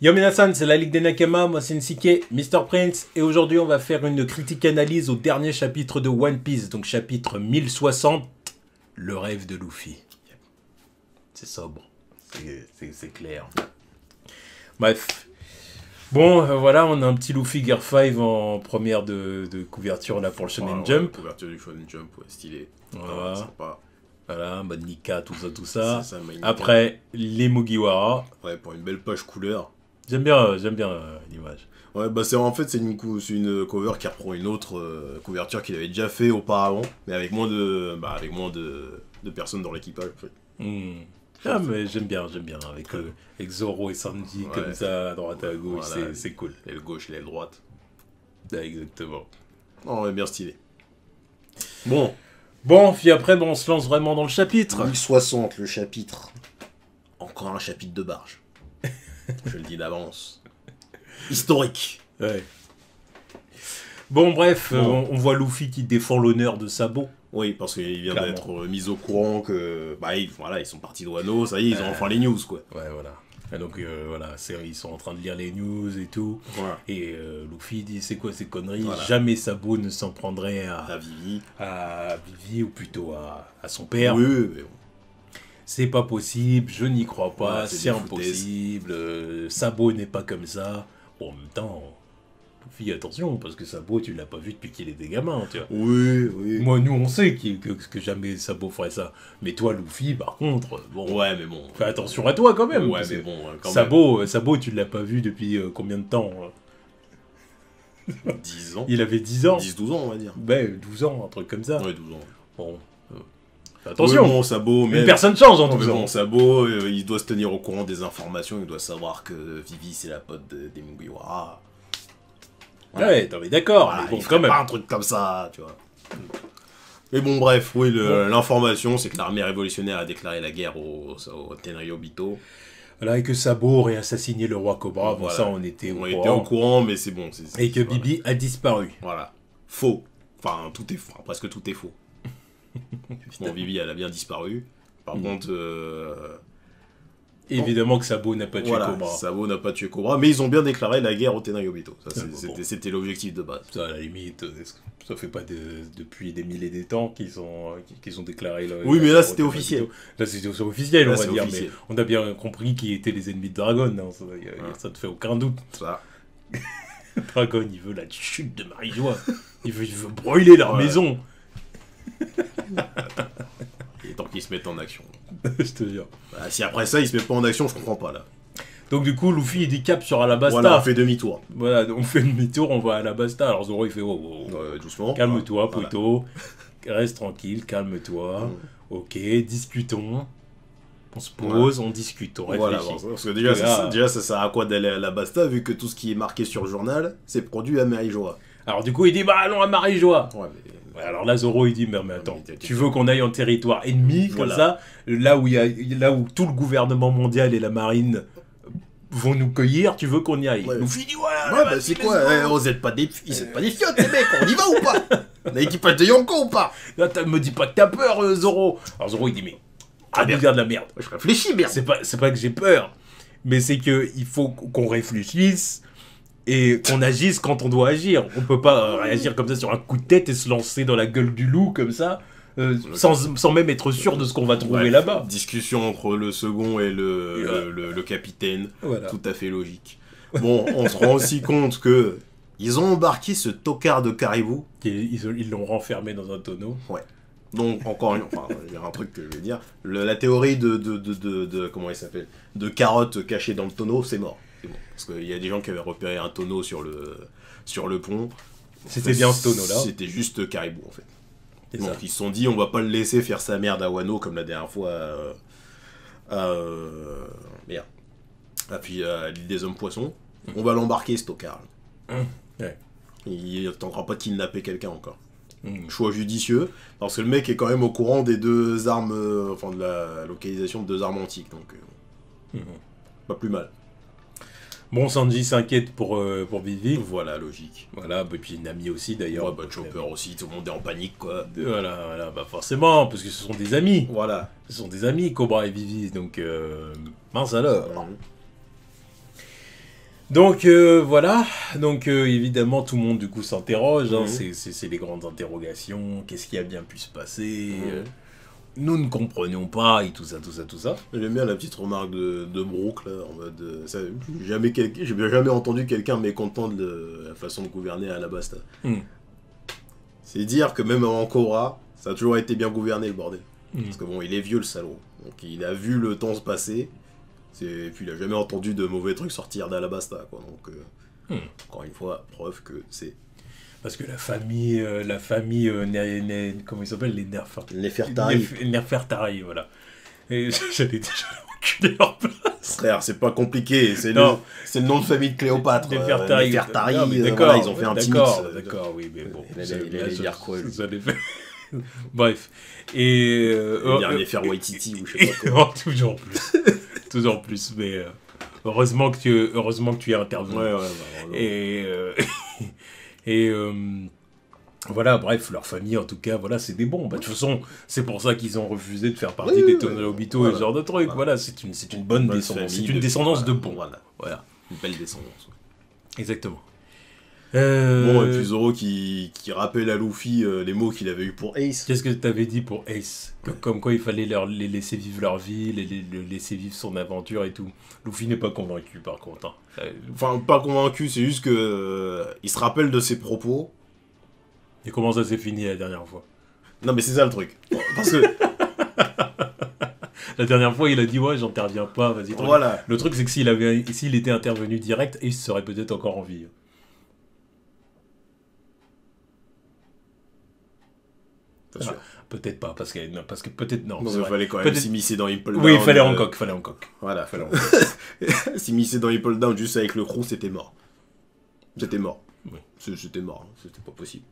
Yo Minasan, c'est la Ligue des Nakama, moi c'est Nsike, Mr. Prince, et aujourd'hui on va faire une critique analyse au dernier chapitre de One Piece, donc chapitre 1060, le rêve de Luffy. C'est sobre, c'est clair. Bref. Bon, voilà, on a un petit Luffy Gear 5 en première de couverture là pour le Shonen Jump. Couverture du Shonen Jump, ouais, stylé. Voilà. Sympa. Voilà, mode Nika, tout ça. C'est ça, Après, les Mugiwara. Ouais, pour une belle page couleur. J'aime bien l'image. Ouais, bah c'est une cover qui reprend une autre couverture qu'il avait déjà fait auparavant, mais avec moins de personnes dans l'équipage. En fait. Ah mais j'aime bien, avec Zoro et Sanji comme ça, à droite à gauche, voilà, c'est cool. L'aile gauche et l'aile droite. Ah, exactement. Oh, ouais, bien stylé. Bon, puis après, on se lance vraiment dans le chapitre. 1060, le chapitre. Encore un chapitre de barge. Je le dis d'avance. Historique. Ouais. Bon, bref, on voit Luffy qui défend l'honneur de Sabo. Oui, parce qu'il vient d'être mis au courant que... Bah, ils sont partis de Wano, ça y est, ils ont enfin les news, quoi. Ouais, voilà. Et donc, voilà, ils sont en train de lire les news et tout. Voilà. Et Luffy dit, c'est quoi ces conneries, voilà. Jamais Sabo ne s'en prendrait à Vivi. À Vivi, ou plutôt à son père. Oui, mais bon. C'est pas possible, je n'y crois pas, c'est impossible. Sabo n'est pas comme ça. Bon, en même temps... Luffy, attention, parce que Sabo, tu l'as pas vu depuis qu'il était gamin, tu vois. Oui. Moi, nous, on sait que jamais Sabo ferait ça. Mais toi, Luffy, par contre, bon... Ouais, mais bon... Fais attention à toi, quand même. Ouais, mais bon, quand même. Sabo, tu l'as pas vu depuis combien de temps 10 ans. Il avait 10 ans. 10-12 ans, on va dire. Ben, 12 ans, un truc comme ça. Ouais, 12 ans. Bon... Attention, oui, bon, Sabo, une personne change en 12 ans. Bon, Sabo, il doit se tenir au courant des informations, il doit savoir que Vivi, c'est la pote des Mugiwara. Ouais, non mais d'accord, voilà, mais bon, il quand même. Pas un truc comme ça, tu vois. Mais bon, bref, oui, l'information, c'est que l'armée révolutionnaire a déclaré la guerre au Tenryobito. Voilà, et que Sabo aurait assassiné le roi Cobra, bon, ça on était au courant, mais c'est bon. Et que Bibi a disparu. Voilà. Faux. Enfin, tout est faux, presque tout est faux. Bon, Vivi, elle a bien disparu. Par contre... Évidemment que Sabo n'a pas tué Cobra. Sabo n'a pas tué Cobra, mais ils ont bien déclaré la guerre au Tenryobito. C'était l'objectif de base. Ça, à la limite, ça fait pas depuis des milliers des temps qu'ils ont déclaré... Oui, mais là, c'était officiel. Là, c'était officiel, on va dire. Mais on a bien compris qui étaient les ennemis de Dragon. Hein. Ça ne fait aucun doute. Ça. Dragon, il veut la chute de Marie-Joie. il veut brûler leur maison. Et tant qu'ils se mettent en action. Je te jure. Bah, si après ça, ils se mettent pas en action, je comprends pas, là. Donc du coup, Luffy, il dit cap sur Alabasta. Voilà, on fait demi-tour. Voilà, on fait demi-tour, on va à Alabasta. Alors Zoro, il fait doucement. Calme-toi, poteau. Reste tranquille, calme-toi. Ok, discutons. On se pose, on discute, on réfléchit. Voilà, parce que déjà, ça sert à quoi d'aller à Alabasta, vu que tout ce qui est marqué sur le journal, c'est produit à Marie-Joie. Alors du coup, il dit, bah allons à Marie-Joie. Ouais, mais... Alors là, Zoro, il dit, mais attends, tu veux qu'on aille en territoire ennemi, comme ça, là où tout le gouvernement mondial et la marine vont nous cueillir, tu veux qu'on y aille. Luffy dit, bah c'est quoi, vous êtes pas des fiottes, les mecs, on y va ou pas? L'équipage de Yonko ou pas? Là, me dis pas que t'as peur, Zoro. Alors Zoro, il dit, mais regarde la merde. Je réfléchis, merde. C'est pas que j'ai peur, mais c'est que il faut qu'on réfléchisse et qu'on agisse quand on doit agir. On peut pas réagir comme ça sur un coup de tête et se lancer dans la gueule du loup comme ça, sans même être sûr de ce qu'on va trouver là-bas. Discussion entre le second et le capitaine, tout à fait logique. Bon, on se rend aussi compte que ils ont embarqué ce tocard de Caribou. Ils l'ont renfermé dans un tonneau. Ouais. Donc, encore une fois, il y a un truc que je vais dire. La théorie comment il s'appelle, de carotte cachée dans le tonneau, c'est mort. Bon, parce qu'il y a des gens qui avaient repéré un tonneau sur le pont. C'était bien ce tonneau-là. C'était juste Caribou, en fait. Donc, ils se sont dit, on va pas le laisser faire sa merde à Wano, comme la dernière fois merde. Et puis, à l'île des hommes poissons. On va l'embarquer, ce tocard. Ouais. Il ne tentera pas de kidnapper quelqu'un encore. Choix judicieux, parce que le mec est quand même au courant des deux armes, de la localisation de deux armes antiques, donc pas plus mal. Bon, Sanji s'inquiète pour Vivi. Voilà, logique. Voilà, et puis Nami aussi d'ailleurs. Ouais, Chopper aussi, tout le monde est en panique, quoi. Voilà, bah forcément, parce que ce sont des amis. Voilà. Ce sont des amis, Cobra et Vivi, donc mince alors. Donc voilà, donc évidemment tout le monde du coup s'interroge, hein, c'est les grandes interrogations, qu'est-ce qui a bien pu se passer, nous ne comprenions pas et tout ça, tout ça, tout ça. J'aime bien la petite remarque de Brooke là, en mode j'ai jamais entendu quelqu'un mécontent de la façon de gouverner à Alabasta. C'est dire que même en Cobra, ça a toujours été bien gouverné le bordel. Parce que bon, il est vieux le salaud, donc il a vu le temps se passer. Et puis il a jamais entendu de mauvais trucs sortir d'Alabasta, quoi. Donc, encore une fois, preuve que c'est... Parce que la famille comment ils s'appellent, les Nefertari. Nefertari, voilà. Et j'allais déjà enculer leur place. Frère, c'est pas compliqué, c'est le nom de famille de Cléopâtre. Nefertari. Nefertari, D'accord, voilà, ils ont fait un petit mix. D'accord, oui, mais bon. Il allait dire quoi, lui. Bref. Et... il allait faire Waititi ou je sais pas quoi. Toujours plus. Toujours plus, mais heureusement que tu es intervenu. Ouais, et voilà, bref, leur famille, en tout cas, voilà, c'est des bons. Bah, de toute façon, c'est pour ça qu'ils ont refusé de faire partie des Tonobito et ce genre de trucs. Voilà, c'est une bonne descendance. C'est une descendance de bons. Voilà, une belle descendance. Exactement. Bon, et puis Zoro qui rappelle à Luffy les mots qu'il avait eu pour Ace. Qu'est-ce que t'avais dit pour Ace? Comme quoi il fallait les laisser vivre leur vie, les laisser vivre son aventure et tout. Luffy n'est pas convaincu par contre. Hein. Enfin, pas convaincu, c'est juste que il se rappelle de ses propos. Et comment ça s'est fini la dernière fois? Non mais c'est ça le truc. Parce que... La dernière fois il a dit ouais j'interviens pas, vas-y. Voilà. Le truc c'est que s'il était intervenu direct, Ace serait peut-être encore en vie. Ah, peut-être pas, parce que peut-être non. Il fallait quand même s'immiscer dans Impel Down. Oui, il fallait Hancock, Voilà, fallait s'immiscer dans Impel Down juste avec le crew, c'était mort. C'était mort. Oui. C'était mort, hein. C'était pas possible.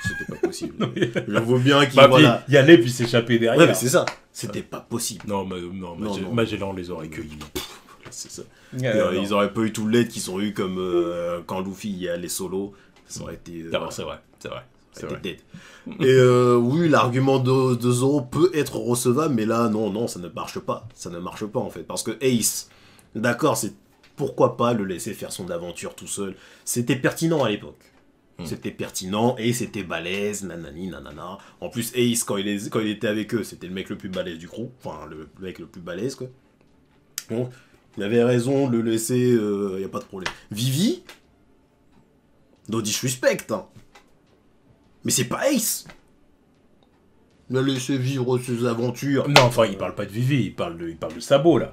C'était pas possible. Je vois bien qu'il y allait puis s'échapper derrière. Ouais, mais c'est ça. C'était pas possible. Non, Magellan les aurait cueillis. C'est ça. Ils auraient pas eu tout l'aide qu'ils ont eu comme quand Luffy y allait solo. Ça aurait été... c'est vrai. Dead. Et oui, l'argument de Zoro peut être recevable, mais là, non, ça ne marche pas. Ça ne marche pas, en fait. Parce que Ace, d'accord, c'est pourquoi pas le laisser faire son aventure tout seul. C'était pertinent à l'époque. C'était pertinent, et c'était balèze, nanani, nanana. En plus, Ace, quand il était avec eux, c'était le mec le plus balèze du crew. Enfin, le mec le plus balèze, quoi. Donc, il avait raison de le laisser, y a pas de problème. Vivi, no disrespect, hein. Mais c'est pas Ace. Le laisser vivre ses aventures. Non, enfin, il parle pas de Vivi, il parle de Sabo, là.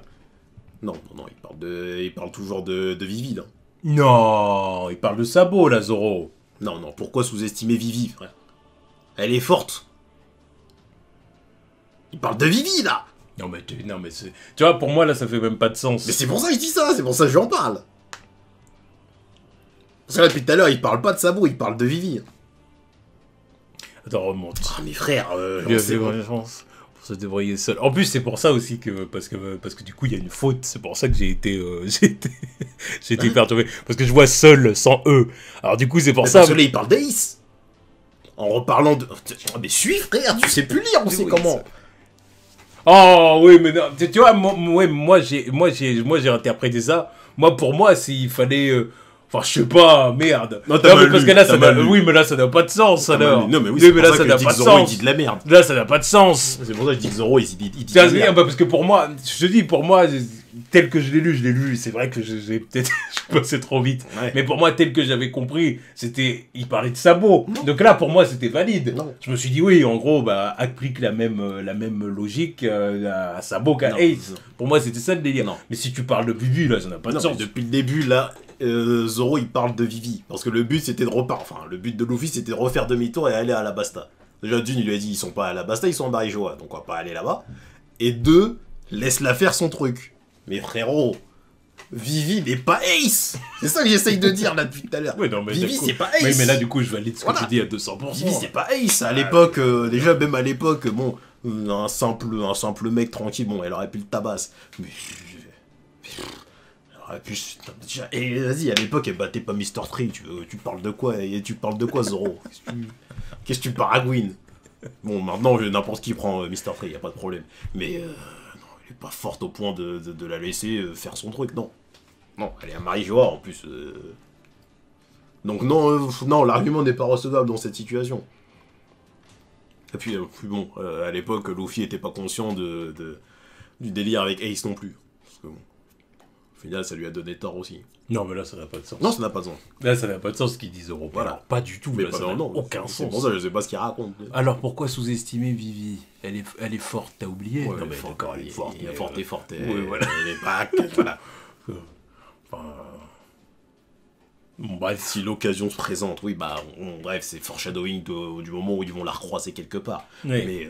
Non, il parle toujours de Vivi, là. Non, il parle de Sabo, là, Zoro. Non, pourquoi sous-estimer Vivi, frère? Elle est forte. Il parle de Vivi, là. Non, mais tu vois, pour moi, là, ça fait même pas de sens. Mais c'est pour ça que je dis ça, c'est pour ça que j'en parle. Parce que là, depuis tout à l'heure, il parle pas de Sabo, il parle de Vivi. Attends, remonte. Ah, mais frère, chance pour se débrouiller seul. En plus, c'est pour ça aussi que parce que du coup, il y a une faute. C'est pour ça que j'ai été perturbé. Parce que je vois seul sans eux. Alors du coup, c'est pour ça. Parce que là, il parle d'Ace. En reparlant de. Oh, mais suis, frère, tu sais plus lire, on sait comment. Ça. Oh oui, mais non, tu vois, moi j'ai interprété ça. Moi, pour moi, s'il fallait. Enfin, je sais pas, merde. Non, mais parce que là, oui, mais là, ça n'a pas de sens, alors. Non, mais oui, mais là, ça n'a pas de sens. Il dit de la merde. Là, ça n'a pas de sens. C'est pour ça que je dis que Zoro, il dit de la merde. Parce que pour moi, je te dis, tel que je l'ai lu. C'est vrai que j'ai peut-être passé trop vite. Ouais. Mais pour moi, tel que j'avais compris, il parlait de Sabo. Donc là, pour moi, c'était valide. Non. Je me suis dit, oui, en gros, applique la même logique à Sabo qu'à Ace. Pour moi, c'était ça le délire. Non. Mais si tu parles de Vivi, là, ça n'a pas de sens. Depuis le début, là, Zoro, il parle de Vivi. Parce que le but, c'était de le but de Luffy, c'était de refaire demi-tour et aller à Alabasta. Déjà, d'une, il lui a dit, ils sont pas à Alabasta, ils sont en Barijoa. Donc, on va pas aller là-bas. Et deux, laisse-la faire son truc. Mais frérot, Vivi n'est pas Ace. C'est ça que j'essaye de dire là depuis tout à l'heure. Oui, non, mais Vivi, c'est pas Ace. Oui, mais là, du coup, je valide ce que tu dis à 200%. Vivi, c'est pas Ace. À l'époque, déjà, même à l'époque, bon, un simple mec tranquille, bon, elle aurait pu le tabasser. Mais... elle aurait pu... Et vas-y, à l'époque, elle battait pas Mr. Tree. Tu parles de quoi? Tu parles de quoi, Zoro? Qu'est-ce que tu paragouines? Bon, maintenant, n'importe qui prend Mr. Tree, y a pas de problème. Mais... elle est pas forte au point de la laisser faire son truc, non. Non, elle est à Marijoa en plus. Donc non, l'argument n'est pas recevable dans cette situation. Et puis bon, à l'époque, Luffy était pas conscient du délire avec Ace non plus. Parce que bon, au final, ça lui a donné tort aussi. Non, mais là, ça n'a pas de sens. Non, ça n'a pas de sens. Là, ça n'a pas de sens ce qu'ils disent Européens. Voilà. Alors, pas du tout. Mais là, pas ça n'a aucun C'est sens. pour ça que je sais pas ce qu'il raconte. Alors, pourquoi sous-estimer Vivi? Elle est forte, t'as oublié? Ouais, non, mais d'accord, elle est forte. Elle est forte et forte. Ouais, voilà. Elle est pas... voilà. Enfin... Bon, bref. Si l'occasion se présente, oui, bah, bref, c'est foreshadowing du moment où ils vont la recroiser quelque part. Oui. Mais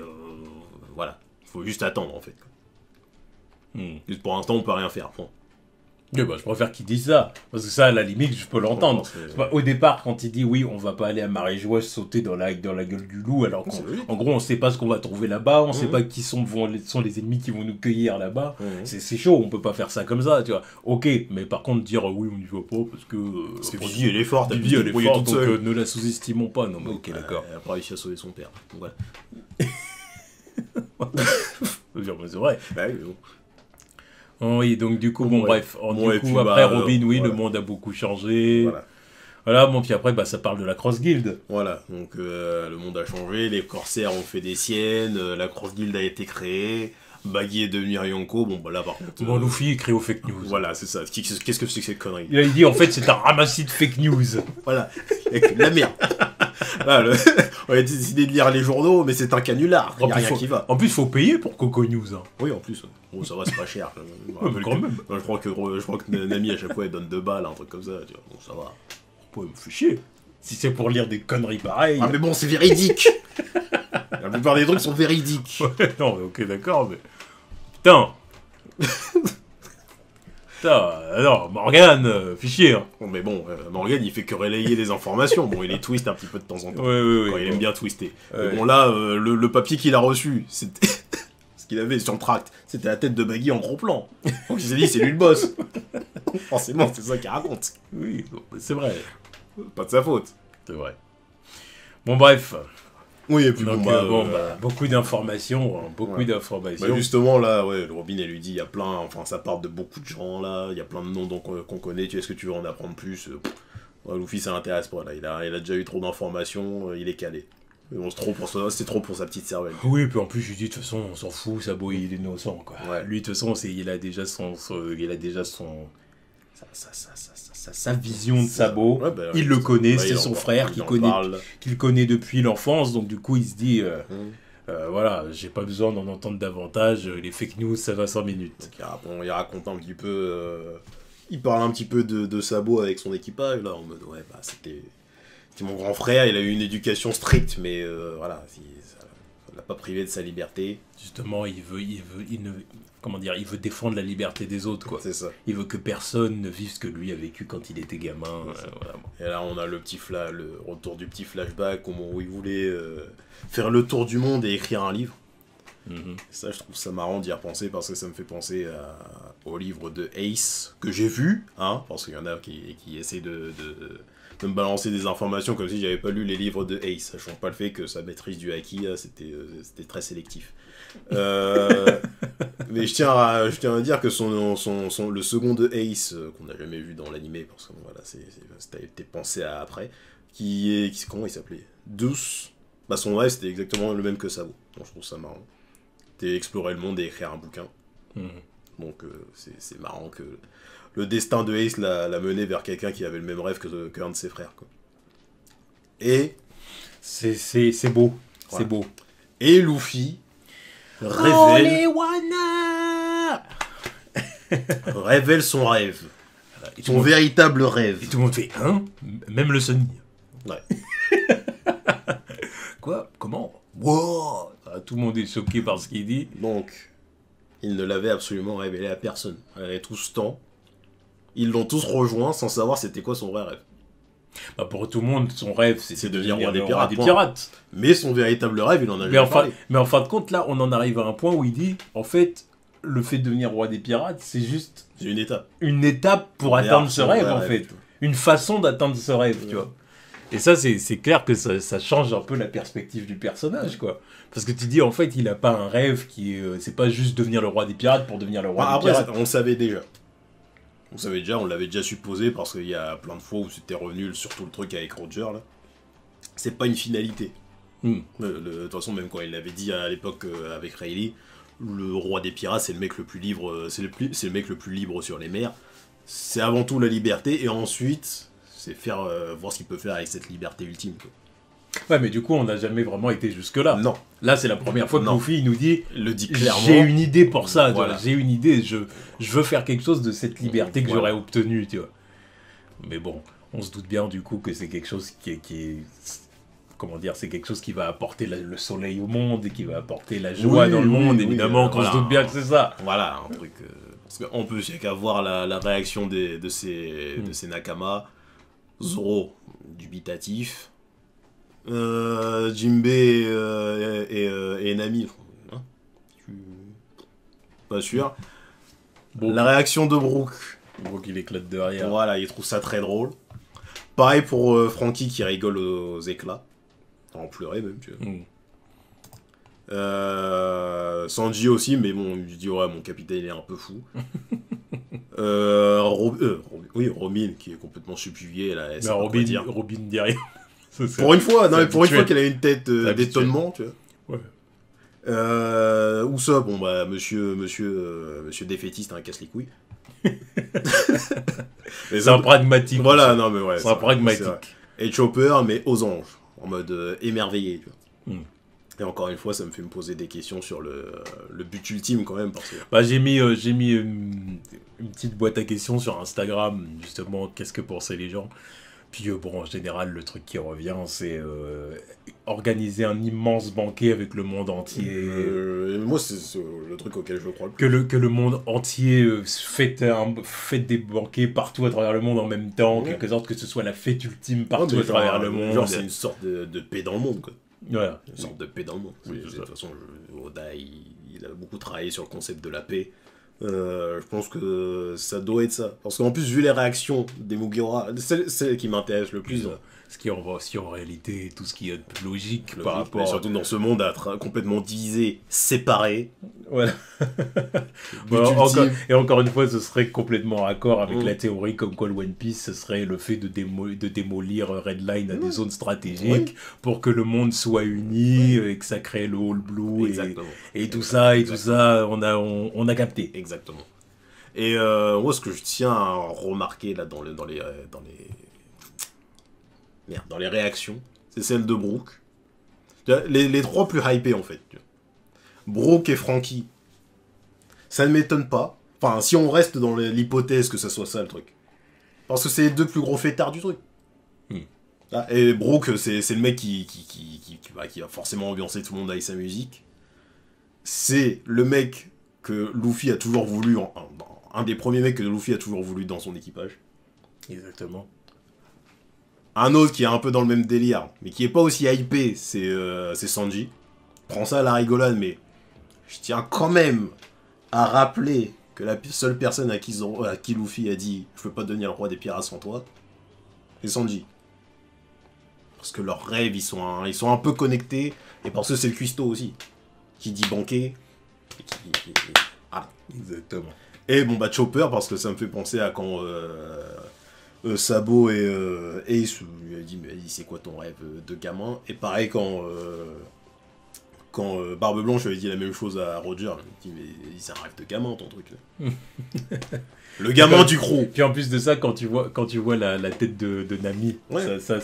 voilà, il faut juste attendre en fait. Juste pour l'instant, on peut rien faire. Bon. Ouais, bah, je préfère qu'il dise ça. Parce que ça, à la limite, je peux l'entendre. Au départ, quand il dit oui, on va pas aller à Maréjoie sauter dans la gueule du loup, alors qu'en gros, on sait pas ce qu'on va trouver là-bas, on sait pas qui sont les ennemis qui vont nous cueillir là-bas. C'est chaud, on peut pas faire ça comme ça, tu vois. Ok, mais par contre, dire oui, on n'y va pas parce que. Parce que Vivi, elle est forte, Vivi, elle est forte, toute donc seule. ne la sous-estimons pas. Non, mais ok, d'accord. Elle a pas réussi à sauver son père. Donc voilà. C'est vrai. Bah oui, bon. Oui, donc du coup, bon, Ouais. bref. Bon, et du coup, puis, après, bah, Robin, oui, voilà. le monde a beaucoup changé. Voilà. Voilà, bon, puis après, bah, ça parle de la Cross Guild. Voilà, donc le monde a changé, les corsaires ont fait des siennes, la Cross Guild a été créée, Baggy est devenu un Yonko, bon bah là par contre... Bon, Luffy écrit aux fake news. Voilà, c'est ça, qu'est-ce que c'est que cette connerie? Il dit, en fait, c'est un ramassis de fake news. Voilà, avec de la merde. Voilà, on a décidé de lire les journaux, mais c'est un canular, il n'y a rien qui va. En plus, faut payer pour Coco News. Hein. Oui, en plus, bon, ça va, c'est pas cher. Je me Ouais, rappelle quand même. je crois que Nami, à chaque fois, elle donne 2 balles, un truc comme ça, tu vois, bon, ça va. Ouais, me fait chier. Si c'est pour lire des conneries pareilles. Ah mais bon, c'est véridique. La plupart des trucs sont véridiques. Ouais, non, mais ok, d'accord, mais... Putain. Putain, non, Morgane, fichier. Hein. Bon, mais bon, Morgan, il fait que relayer les informations. Bon, il les twist un petit peu de temps en temps. Ouais, Quand il aime bien twister. Ouais. Mais bon, là, le papier qu'il a reçu, c'était... ce qu'il avait sur le tract, c'était la tête de Baggy en gros plan. Donc il s'est dit, c'est lui le boss. Forcément, c'est ça qu'il raconte. Oui, bon, c'est vrai. Pas de sa faute. C'est vrai. Bon, bref. Oui, et puis Donc, beaucoup d'informations. Hein, beaucoup d'informations. Bah justement, là, ouais, le Robin, elle lui dit, il y a plein... Enfin, ça part de beaucoup de gens, là. Il y a plein de noms qu'on connaît. Est-ce que tu veux en apprendre plus? Ouais, Luffy, ça l'intéresse pas, là. Il a déjà eu trop d'informations. Il est calé. Mais bon, c'est trop pour sa petite cervelle. Oui, et puis en plus, je lui dis, de toute façon, on s'en fout, Sabo, il est innocent, quoi. Ouais. Lui, de toute façon, il a déjà sa vision de Sabo. Ouais, bah, il le connaît, ouais, c'est il en son parle, frère il en parle. qu'il connaît depuis l'enfance, donc du coup, il se dit, voilà, j'ai pas besoin d'en entendre davantage, les fake news, ça va 5 minutes. Donc, il raconte un petit peu... il parle un petit peu de Sabo avec son équipage, là, en mode, ouais, bah, c'était mon grand frère, il a eu une éducation stricte, mais voilà, ça l'a pas privé de sa liberté. Justement, il veut défendre la liberté des autres, quoi. C'est ça. Il veut que personne ne vive ce que lui a vécu quand il était gamin. Voilà, bon. Et là, on a le retour du petit flashback au moment où il voulait faire le tour du monde et écrire un livre. Mhm. Et ça, je trouve ça marrant d'y repenser parce que ça me fait penser au livre de Ace que j'ai vu, hein, parce qu'il y en a qui essaient de me balancer des informations comme si j'avais pas lu les livres de Ace, sachant pas le fait que sa maîtrise du haki, c'était très sélectif. Mais je tiens à dire que le second de Ace, qu'on n'a jamais vu dans l'animé, parce que voilà, ça a été pensé après, comment il s'appelait? Deuce. Bah son rêve c'était exactement le même que Sabo. Donc je trouve ça marrant. C'était explorer le monde et écrire un bouquin. Donc c'est marrant que le destin de Ace l'a mené vers quelqu'un qui avait le même rêve qu'un de ses frères, quoi. Et c'est beau, voilà. C'est beau. Et Luffy révèle son rêve. Voilà. Et Son véritable rêve. Et tout le monde fait, hein? Même le Sunny. Ouais. Quoi? Comment? Wow! Tout le monde est choqué par ce qu'il dit. Donc, il ne l'avait absolument révélé à personne. Malgré tout ce temps, ils l'ont tous rejoint sans savoir c'était quoi son vrai rêve. Bah pour tout le monde, son rêve, c'est C'est devenir devenir roi des le pirates, point. pirates. Mais son véritable rêve, il en a Mais jamais parlé. en fin de compte, là, on en arrive à un point où il dit, en fait, le fait de devenir roi des pirates, c'est juste C'est une étape. une étape pour Mais atteindre ce son rêve, vrai en rêve, fait. tu vois. Une façon d'atteindre ce rêve, tu vois. Et ça, c'est clair que ça change un peu la perspective du personnage, quoi. Parce que tu dis, en fait, il a pas un rêve qui est... c'est pas juste devenir le roi des pirates pour devenir le roi des Après, pirates. on le savait déjà. On l'avait déjà supposé parce qu'il y a plein de fois où c'était revenu, surtout le truc avec Roger là. C'est pas une finalité. De toute façon, même quand il l'avait dit à l'époque avec Rayleigh, le roi des pirates, c'est le mec le plus libre, c'est le mec le plus libre sur les mers. C'est avant tout la liberté et ensuite, c'est faire voir ce qu'il peut faire avec cette liberté ultime. Quoi. Ouais, mais du coup, on n'a jamais vraiment été jusque-là. Non. Là, c'est la première fois que Luffy nous dit, le dit clairement. J'ai une idée pour ça. Voilà. J'ai une idée. Je veux faire quelque chose de cette liberté que voilà. j'aurais obtenue, tu vois. Mais bon, on se doute bien du coup que c'est quelque chose qui est comment dire, c'est quelque chose qui va apporter le soleil au monde et qui va apporter la joie dans le monde, évidemment, qu'on se doute bien que c'est ça. Voilà, un truc... parce qu'en plus, il n'y a qu'à voir la réaction de ces Nakama. Zoro, dubitatif. Jinbei et Nami. Hein, pas sûr. Bon, la réaction de Brook. Brook, il éclate de rire. Voilà, il trouve ça très drôle. Pareil pour Franky qui rigole aux éclats. En pleurer même, tu vois. Sanji aussi, mais bon, il dit ouais, mon capitaine il est un peu fou. Robin qui est complètement subjugué là. Mais Robin dit rien. Pour une fois, non, mais pour une fois qu'elle a une tête d'étonnement, tu vois. Ouais. Usopp, bon bah monsieur défaitiste, hein, casse les couilles. C'est un pragmatique. Voilà, non mais ouais. C'est un pragmatique. Et Chopper, mais aux anges, en mode émerveillé, tu vois. Et encore une fois, ça me fait me poser des questions sur le but ultime quand même. Parce que... bah, j'ai mis une petite boîte à questions sur Instagram, justement, qu'est-ce que pensaient les gens. Puis bon, en général, le truc qui revient, c'est organiser un immense banquet avec le monde entier. Moi, c'est le truc auquel je crois le plus. Que le monde entier fête des banquets partout à travers le monde en même temps, en quelque sorte que ce soit la fête ultime partout à travers le monde. Genre, c'est une sorte de paix dans le monde, quoi. Voilà. Une sorte de paix dans le monde. Oui, de toute façon, Oda, il a beaucoup travaillé sur le concept de la paix. Je pense que ça doit être ça. Parce qu'en plus, vu les réactions des Mugiwara, c'est celle qui m'intéresse le plus. Ce qui en réalité tout ce qui est logique par rapport... Mais surtout dans ce monde complètement divisé, séparé. Voilà. Et encore une fois, ce serait complètement raccord avec la théorie comme quoi le One Piece, ce serait le fait de démolir Red Line à des zones stratégiques pour que le monde soit uni et que ça crée le All Blue et tout ça, on a capté. Exactement. Et moi, ce que je tiens à remarquer là dans les réactions, c'est celle de Brook. Les trois plus hypés en fait. Brook et Franky. Ça ne m'étonne pas. Enfin, si on reste dans l'hypothèse que ça soit ça le truc. Parce que c'est les deux plus gros fêtards du truc. Et Brook, c'est le mec qui va forcément ambiancer tout le monde avec sa musique. C'est le mec que Luffy a toujours voulu, un des premiers mecs que Luffy a toujours voulu dans son équipage. Exactement. Un autre qui est un peu dans le même délire, mais qui est pas aussi hypé, c'est Sanji. Prends ça à la rigolade, mais je tiens quand même à rappeler que la seule personne à qui Luffy a dit « Je peux pas devenir le roi des pirates sans toi », c'est Sanji. Parce que leurs rêves, ils sont un peu connectés, et parce que c'est le cuistot aussi, qui dit banquet. Exactement. Et bon bah Chopper, parce que ça me fait penser à quand... Sabo et Ace lui a dit mais c'est quoi ton rêve de gamin, et pareil quand Barbe Blanche avait dit la même chose à Roger, il dit mais c'est un rêve de gamin ton truc là. Le gamin du crew. Puis en plus de ça, quand tu vois la tête de Nami, ça,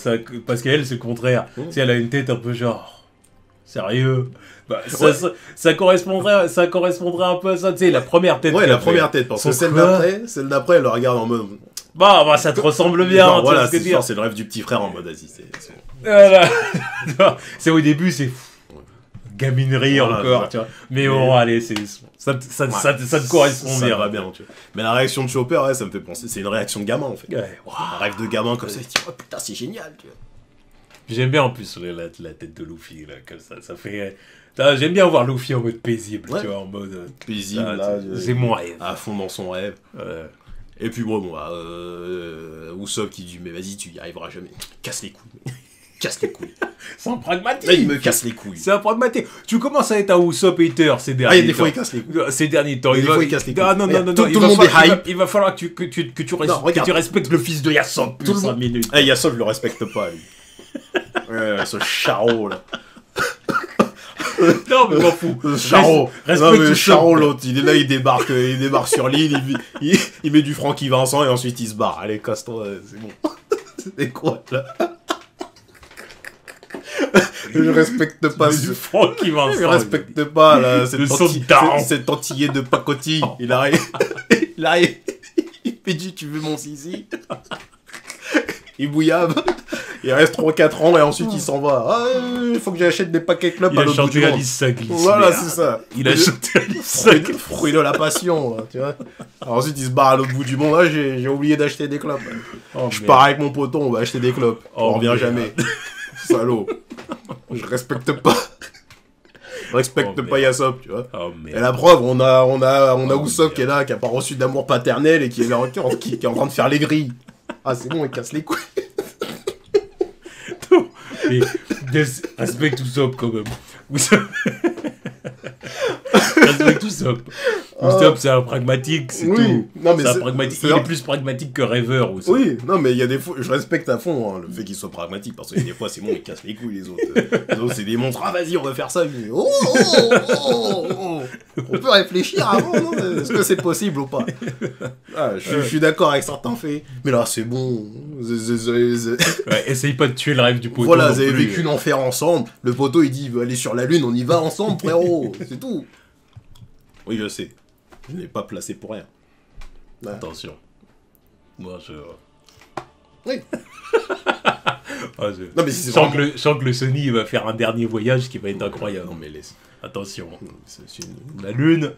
parce qu'elle c'est le contraire, si elle a une tête un peu genre sérieux, bah, ça correspondrait un peu à ça, tu sais, la première tête. Ouais, la première tête, parce que celle d'après elle le regarde en mode bah ça te ressemble bien. Non, voilà, c'est le rêve du petit frère en mode Asie. Voilà. C'est au début, c'est gaminerie encore, tu vois. Mais bon, allez, ça te correspond bien. Ça va bien, tu vois. Mais la réaction de Chopper, ça me fait penser, c'est une réaction de gamin en fait. Un rêve de gamin comme ça, il se dit oh putain, c'est génial, tu vois. J'aime bien en plus la tête de Luffy, là, comme ça fait... J'aime bien voir Luffy en mode paisible, tu vois, en mode... Paisible, c'est mon rêve. À fond dans son rêve. Et puis bon, Usopp qui dit mais vas-y tu y arriveras jamais, casse les couilles. casse les couilles. C'est un pragmatique. Là, il me casse les couilles. C'est un pragmatique. Tu commences à être un Usopp hater ces derniers temps. Ah, il y a des fois, il casse les couilles. Ces derniers temps. Des fois, il casse les couilles. Ah non, non, non, Tout non. le monde est hype. Il va falloir que tu respectes le fils de Yasop. Tout le monde. 5 minutes. Eh, Yasop, je le respecte pas, lui. Ouais, ce charreau, là. Non, mais m'en fous. Charo, Respecte non mais tout Charo ça. l'autre, il est là, il débarque sur l'île, il met du Francky Vincent et ensuite il se barre. Allez, casse-toi, c'est bon. C'est quoi là? Je respecte pas Du Francky Vincent. Je respecte pas là, Le son de daron. cet antillais de pacotille. Il arrive, il arrive, il me dit tu veux mon zizi? Il bouillave. Il reste 3-4 ans et ensuite il s'en va. Ah, il faut que j'achète des paquets clubs Il à a l'autre bout du chanté monde. Alice Saglis. Voilà, merde. c'est ça. Il a chanté Alice Saglis. Fruit de la passion, là, tu vois. Alors ensuite il se barre à l'autre bout du monde. Ah, j'ai oublié d'acheter des clopes. Oh, Je merde. pars avec mon poton, on va acheter des clopes. Oh, On revient merde. jamais. Salaud. Je respecte pas. Je respecte Oh, pas merde. Yasop, tu vois. Oh Et merde. la preuve, on a Oh, Usopp merde. qui est là, qui a pas reçu d'amour paternel et qui est là, qui est en train de faire les grilles. Ah, c'est bon, il casse les couilles. Mais respecte Usopp quand même. Usopp. Respecte Usopp. Usopp, c'est un pragmatique, c'est Oui. tout. Non, mais C'est un c'est- pragmatique. c'est Il un- est plus pragmatique que rêveur, Usopp. Oui, non, mais il y a des fois, je respecte à fond hein, le fait qu'il soit pragmatique parce que des fois, c'est bon, il casse les couilles les autres. Les autres, c'est des monstres. Ah, vas-y, on va faire ça. Il dit, oh, oh, oh, oh. On peut réfléchir avant, non? Est-ce que c'est possible ou pas? Ah, je suis d'accord avec certains faits, mais là, c'est bon. Ouais, essaye pas de tuer le rêve du poteau. Voilà, non vous avez plus. vécu l'enfer ensemble. Le poteau, il dit, il veut aller sur la lune, on y va ensemble, frérot. C'est tout. Oui, je sais. Je n'ai pas placé pour rien. Ouais. Attention. Moi, je. Oui. Ah, Non, mais si c'est je sens vraiment- je sens que le Sony il va faire un dernier voyage qui va être incroyable. Non, mais laisse. Attention. C'est une... La Lune.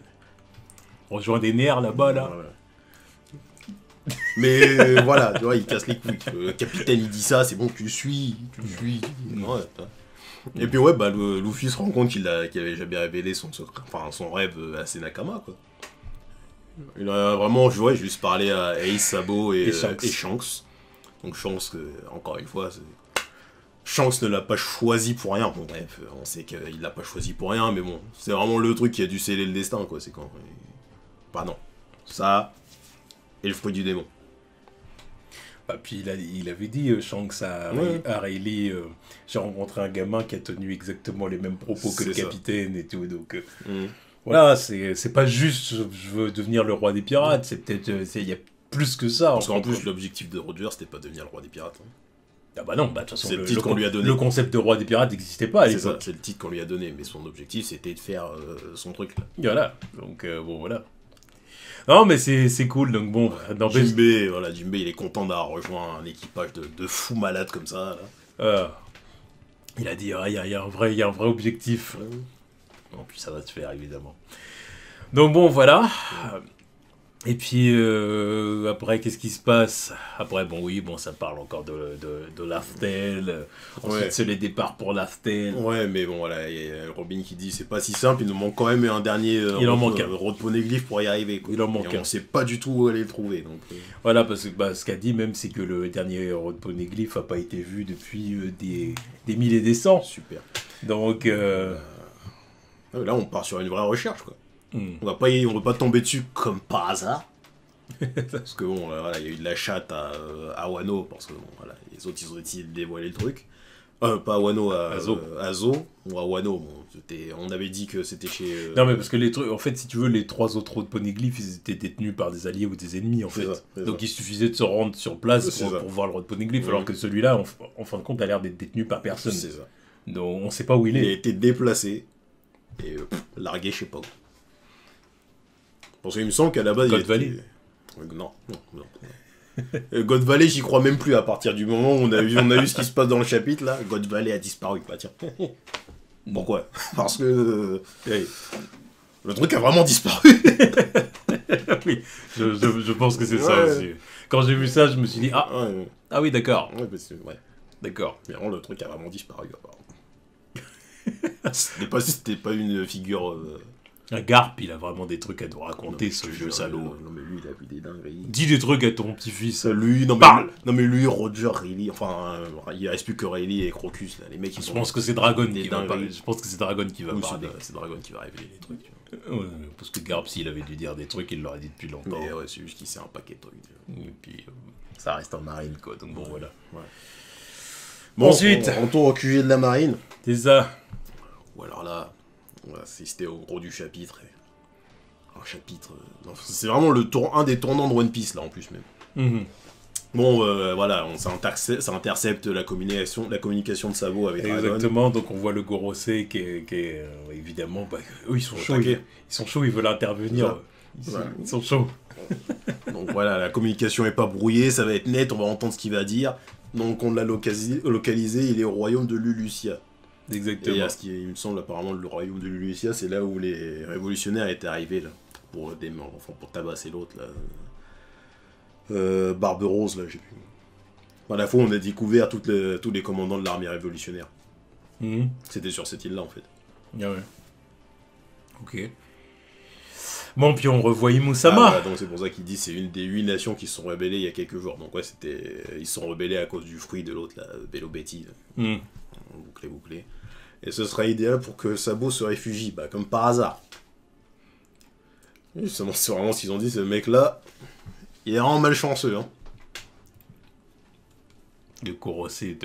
Rejoint des nerfs là-bas, là. Voilà. Mais voilà, tu vois, il casse les couilles. Le capitaine, il dit ça, c'est bon, tu le suis. Ouais, tu vois. Et puis ouais, bah, Luffy se rend compte qu'il avait jamais révélé son secret, enfin son rêve à Senakama, quoi. Il a vraiment, je vois, juste parlé à Ace, Sabo et Shanks. Donc Shanks, encore une fois, Shanks ne l'a pas choisi pour rien. Bon bref, on sait qu'il l'a pas choisi pour rien, mais bon, c'est vraiment le truc qui a dû sceller le destin, quoi. C'est quand... Bah non. Ça, et le fruit du démon. Bah, puis il avait dit, Shanks à Rayleigh, j'ai rencontré un gamin qui a tenu exactement les mêmes propos que le C'est ça. capitaine et tout. Donc voilà, c'est pas juste je veux devenir le roi des pirates, c'est peut-être il y a plus que ça. Parce qu'en fait. plus, l'objectif de Roger, c'était pas devenir le roi des pirates. Hein. Ah bah non, bah de toute façon C'est le titre qu'on lui a donné. le concept de roi des pirates n'existait pas à C'est ça, l'époque. c'est le titre qu'on lui a donné, mais son objectif, c'était de faire son truc, là. Voilà, donc bon voilà. Non mais c'est cool, donc bon, n'empêche... Jinbe, il est content d'avoir rejoint un équipage de fous malades comme ça, là. Il a dit, il y a un vrai objectif. Bon, puis ça va se faire, évidemment. Donc bon, voilà. Et puis, après, qu'est-ce qui se passe? Après, bon, oui, bon, ça parle encore de Laftel. Ensuite, Ouais. c'est les départs pour Laftel. Ouais, mais bon, voilà, il y a Robin qui dit c'est pas si simple, il nous manque quand même un dernier Il en manque un. road poneglyph pour y arriver, quoi. Il en manque Et un. on sait pas du tout où aller le trouver, donc... Voilà, parce que bah, ce qu'a dit même, c'est que le dernier Road Poneglyph n'a pas été vu depuis des milliers et des cents. Super. Donc, Là, on part sur une vraie recherche, quoi. On va pas tomber dessus comme par hasard. Parce que bon, voilà, il y a eu de la chatte à Wano, parce que bon, voilà, les autres ils ont décidé de dévoiler le truc. Pas à Wano, à Zo, ou à Wano. Bon, on avait dit que c'était chez. non, mais parce que les trucs, en fait, si tu veux, les trois autres Road Poneglyph, ils étaient détenus par des alliés ou des ennemis, en C'est fait. ça, c'est Donc, ça. il suffisait de se rendre sur place C'est pour ça. voir le Road Poneglyph, alors que celui-là, en fin de compte, a l'air d'être détenu par personne. C'est ça. Donc, on sait pas où il Il a est. été déplacé et largué, je sais pas où. Parce qu'il me semble qu'à la base. God Valley. Non. God Valley, j'y crois même plus à partir du moment où on a vu ce qui se passe dans le chapitre là. God Valley a disparu. Bah tiens. Pourquoi? Parce que le truc a vraiment disparu. Oui, je pense que c'est ça Ouais. aussi. Quand j'ai vu ça, je me suis dit, ah, Ouais, ah oui, d'accord. ouais. D'accord. Mais vraiment, le truc a vraiment disparu. C'était pas une figure. Un Garp, il a vraiment des trucs à nous raconter, Non, ce je te vieux jure, salaud. Non, mais lui, il a vu des dingueries. Dis des trucs à ton petit-fils. Lui, Parle. non mais lui, Roger, Rayleigh, enfin, il reste plus que Rayleigh et Crocus, là. Les mecs, ils Je sont... pense que c'est Dragon des qui va parler. dingueries. Je pense que c'est Dragon qui va Oui, parler. c'est Dragon qui va révéler les trucs, tu vois. Ouais, parce que Garp, s'il avait dû dire des trucs, il l'aurait dit depuis longtemps. Mais ouais, c'est juste qu'il sait un paquet de trucs. Et puis, ça reste en marine, quoi. Donc bon, voilà. Ouais. Bon, Ensuite, on retourne au QG de la marine. c'est ça. Ou alors là, on va assister au gros du chapitre. Un chapitre... non, c'est vraiment un des tournants de One Piece, là, en plus, même. Mhm. Bon, voilà, ça intercepte la communication de Sabo avec Dragon. Exactement, donc on voit le Gorosei qui est évidemment, bah, eux ils sont chauds, ils sont chauds, ils veulent intervenir, ils sont chauds. Donc voilà, la communication est pas brouillée, ça va être net, on va entendre ce qu'il va dire. Donc on l'a localisé, il est au royaume de Lulusia. Exactement. Et à ce qui, il me semble apparemment le royaume de Lulusia, c'est là où les révolutionnaires étaient arrivés là, pour tabasser l'autre là. Barbe Rose là, j'ai plus. À la fois on a découvert tous les commandants de l'armée révolutionnaire. Mhm. C'était sur cette île là en fait. Ah ouais. Ok. Bon, puis on revoit Imusama. Voilà, donc c'est pour ça qu'il dit c'est une des 8 nations qui se sont rebellées il y a quelques jours. Donc ouais, ils se sont rebellés à cause du fruit de l'autre, là, Bello Betty. Mhm. Bouclé. Et ce sera idéal pour que Sabo se réfugie, bah, comme par hasard. Et c'est vraiment ce qu'ils ont dit, ce mec-là, il est vraiment malchanceux. Hein. Les Gorosei,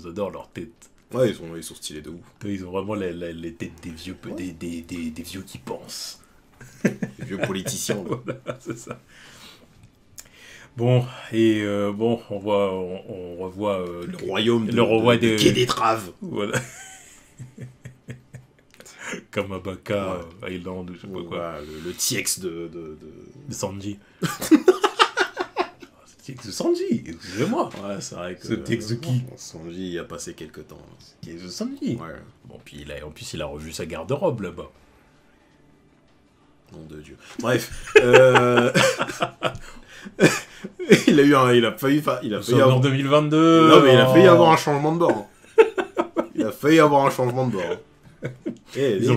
j'adore leur tête. Ouais, ils sont stylés de ouf. Ils ont vraiment les têtes des vieux, des vieux qui pensent. Les vieux politiciens. Là. Voilà, c'est ça. Bon, et bon, on revoit Le royaume le roi de Quai des Traves. Voilà. Kamabaka Island, ou je sais pas quoi. Voilà, le TX de... De Sanji. C'est TX de Sanji, excusez-moi. Ouais, c'est vrai que... Ce TX de qui Sanji y a passé quelques temps. TX de Sanji. Ouais. Bon, puis en plus, il a revu sa garde-robe là-bas. Nom de Dieu. Bref. il a failli En 2022. Non, mais il a failli avoir un changement de bord. Il a failli avoir un changement de bord. Ils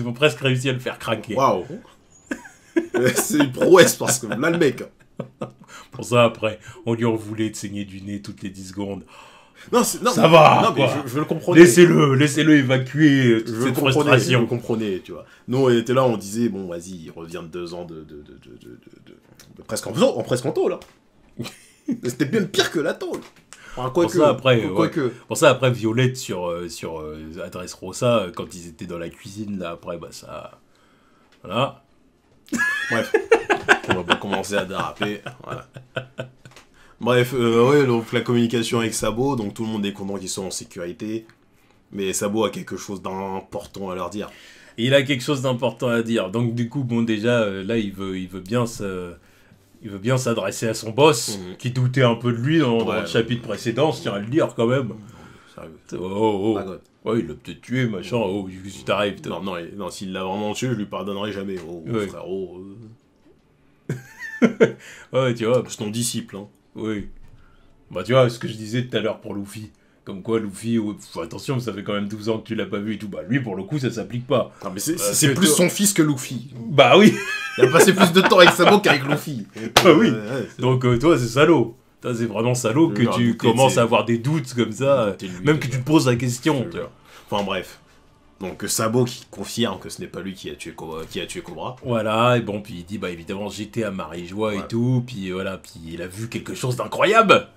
ont presque réussi à le faire craquer. Waouh. C'est une prouesse parce que là le mec. Pour ça, après, on lui en voulait de saigner du nez toutes les 10 secondes. Non, ça va. Non, mais quoi. je le comprenais. Laissez-le évacuer toute cette frustration. Je le comprenais, tu vois. Nous, on était là, on disait, bon, vas-y, il revient de 2 ans de presque en tôle, là. C'était bien pire que la tôle. Enfin, Pour ça, après, Violette sur Adresse Rosa, quand ils étaient dans la cuisine, là, après, bah ça... Voilà. Bref. On va pas commencer à déraper. Voilà. Bref, ouais, donc la communication avec Sabo, donc tout le monde est content qu'ils soient en sécurité. Mais Sabo a quelque chose d'important à leur dire. Il a quelque chose d'important à dire. Donc du coup, bon, déjà, là, il veut bien s'adresser à son boss, qui doutait un peu de lui dans le chapitre précédent, je tiens à le dire quand même. Oh. Ouais, il l'a peut-être tué, machin. Oh, qu'est-ce qui t'arrive? Non, s'il l'a vraiment tué, je lui pardonnerai jamais. Oh, ouais. frérot. Ouais, tu vois. C'est ton disciple, hein. Oui. Bah, tu vois, ce que je disais tout à l'heure pour Luffy. Comme quoi, Luffy, attention, ça fait quand même 12 ans que tu l'as pas vu et tout. Bah, lui, pour le coup, ça s'applique pas. Non, mais c'est plus son fils que Luffy. Bah oui. Il a passé plus de temps avec Sabo qu'avec Luffy. Bah oui. Donc, toi, c'est salaud. C'est vraiment salaud que tu commences à avoir des doutes comme ça. Même que tu te poses la question. Tu vois. Enfin, bref. Donc, Sabo qui confirme que ce n'est pas lui qui a tué Cobra. Voilà, et bon, puis il dit, bah évidemment, j'étais à Marie-Joie et tout. Puis voilà, puis il a vu quelque chose d'incroyable.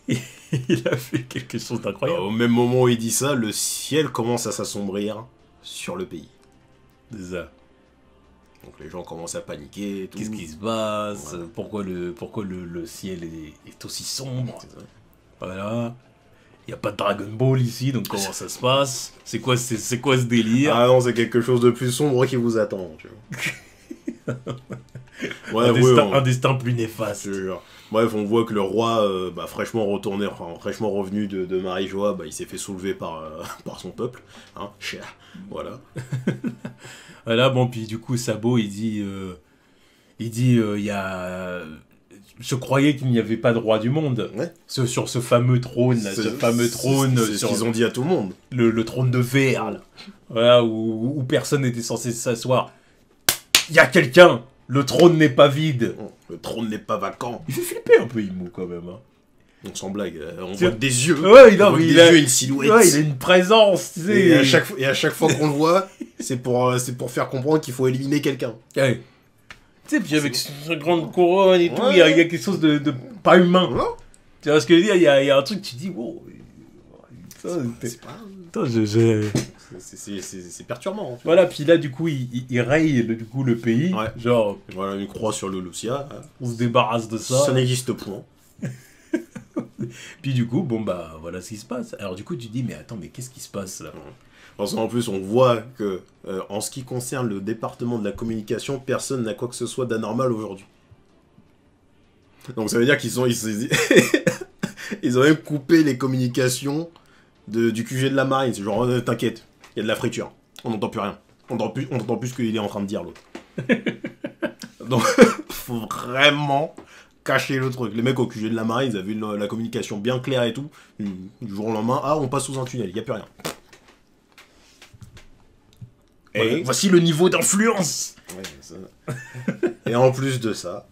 Il a fait quelque chose d'incroyable. Au même moment où il dit ça, le ciel commence à s'assombrir sur le pays. C'est ça. Donc les gens commencent à paniquer. Qu'est-ce qui se passe? Voilà. Pourquoi le ciel est aussi sombre? Voilà. Il n'y a pas de Dragon Ball ici, donc comment ça se passe? C'est quoi ce délire? Ah non, c'est quelque chose de plus sombre qui vous attend, tu vois. Un destin plus néfaste. Bref, on voit que le roi, fraîchement revenu de Marie-Joie, il s'est fait soulever par son peuple. Hein, cher. Voilà. Voilà, bon, puis du coup, Sabo, il dit, il y a... Je croyais qu'il n'y avait pas de roi du monde. Ouais. Sur ce fameux trône, là, c'est ce qu'ils ont dit à tout le monde. Le trône de verre, là. Voilà, où personne n'était censé s'asseoir. Il y a quelqu'un Le trône n'est pas vide. Le trône n'est pas vacant. Il fait flipper un peu Imo quand même. Hein. On s'en blague, on voit des yeux. Ouais, non, on voit mais des yeux, une silhouette. Ouais, il a une présence, tu sais. Et à chaque fois qu'on le voit, c'est pour faire comprendre qu'il faut éliminer quelqu'un. Ouais. Tu sais, puis avec sa grande couronne et tout, il y a quelque chose de pas humain. Ouais. Tu vois ce que je veux dire, il y a un truc, tu dis, wow. C'est pas... Attends, C'est perturbant. Voilà, puis là, du coup, il raye du coup, le pays. Ouais. Genre, Voilà, une croix sur le Lucia. on se débarrasse de ça. Ça n'existe point. Puis du coup, bon, bah, voilà ce qui se passe. Alors du coup, tu dis, mais attends, mais qu'est-ce qui se passe là? Parce qu'en plus, on voit que, en ce qui concerne le département de la communication, personne n'a quoi que ce soit d'anormal aujourd'hui. Donc ça veut dire qu'ils ont même coupé les communications du QG de la marine. C'est genre, t'inquiète, il y a de la friture. On n'entend plus rien. On n'entend plus ce qu'il est en train de dire, l'autre. Donc, faut vraiment cacher le truc. Les mecs au QG de la marine, ils avaient la communication bien claire et tout. Du jour au lendemain, on passe sous un tunnel, il n'y a plus rien. Et voici le niveau d'influence. Ouais, ça... Et en plus de ça,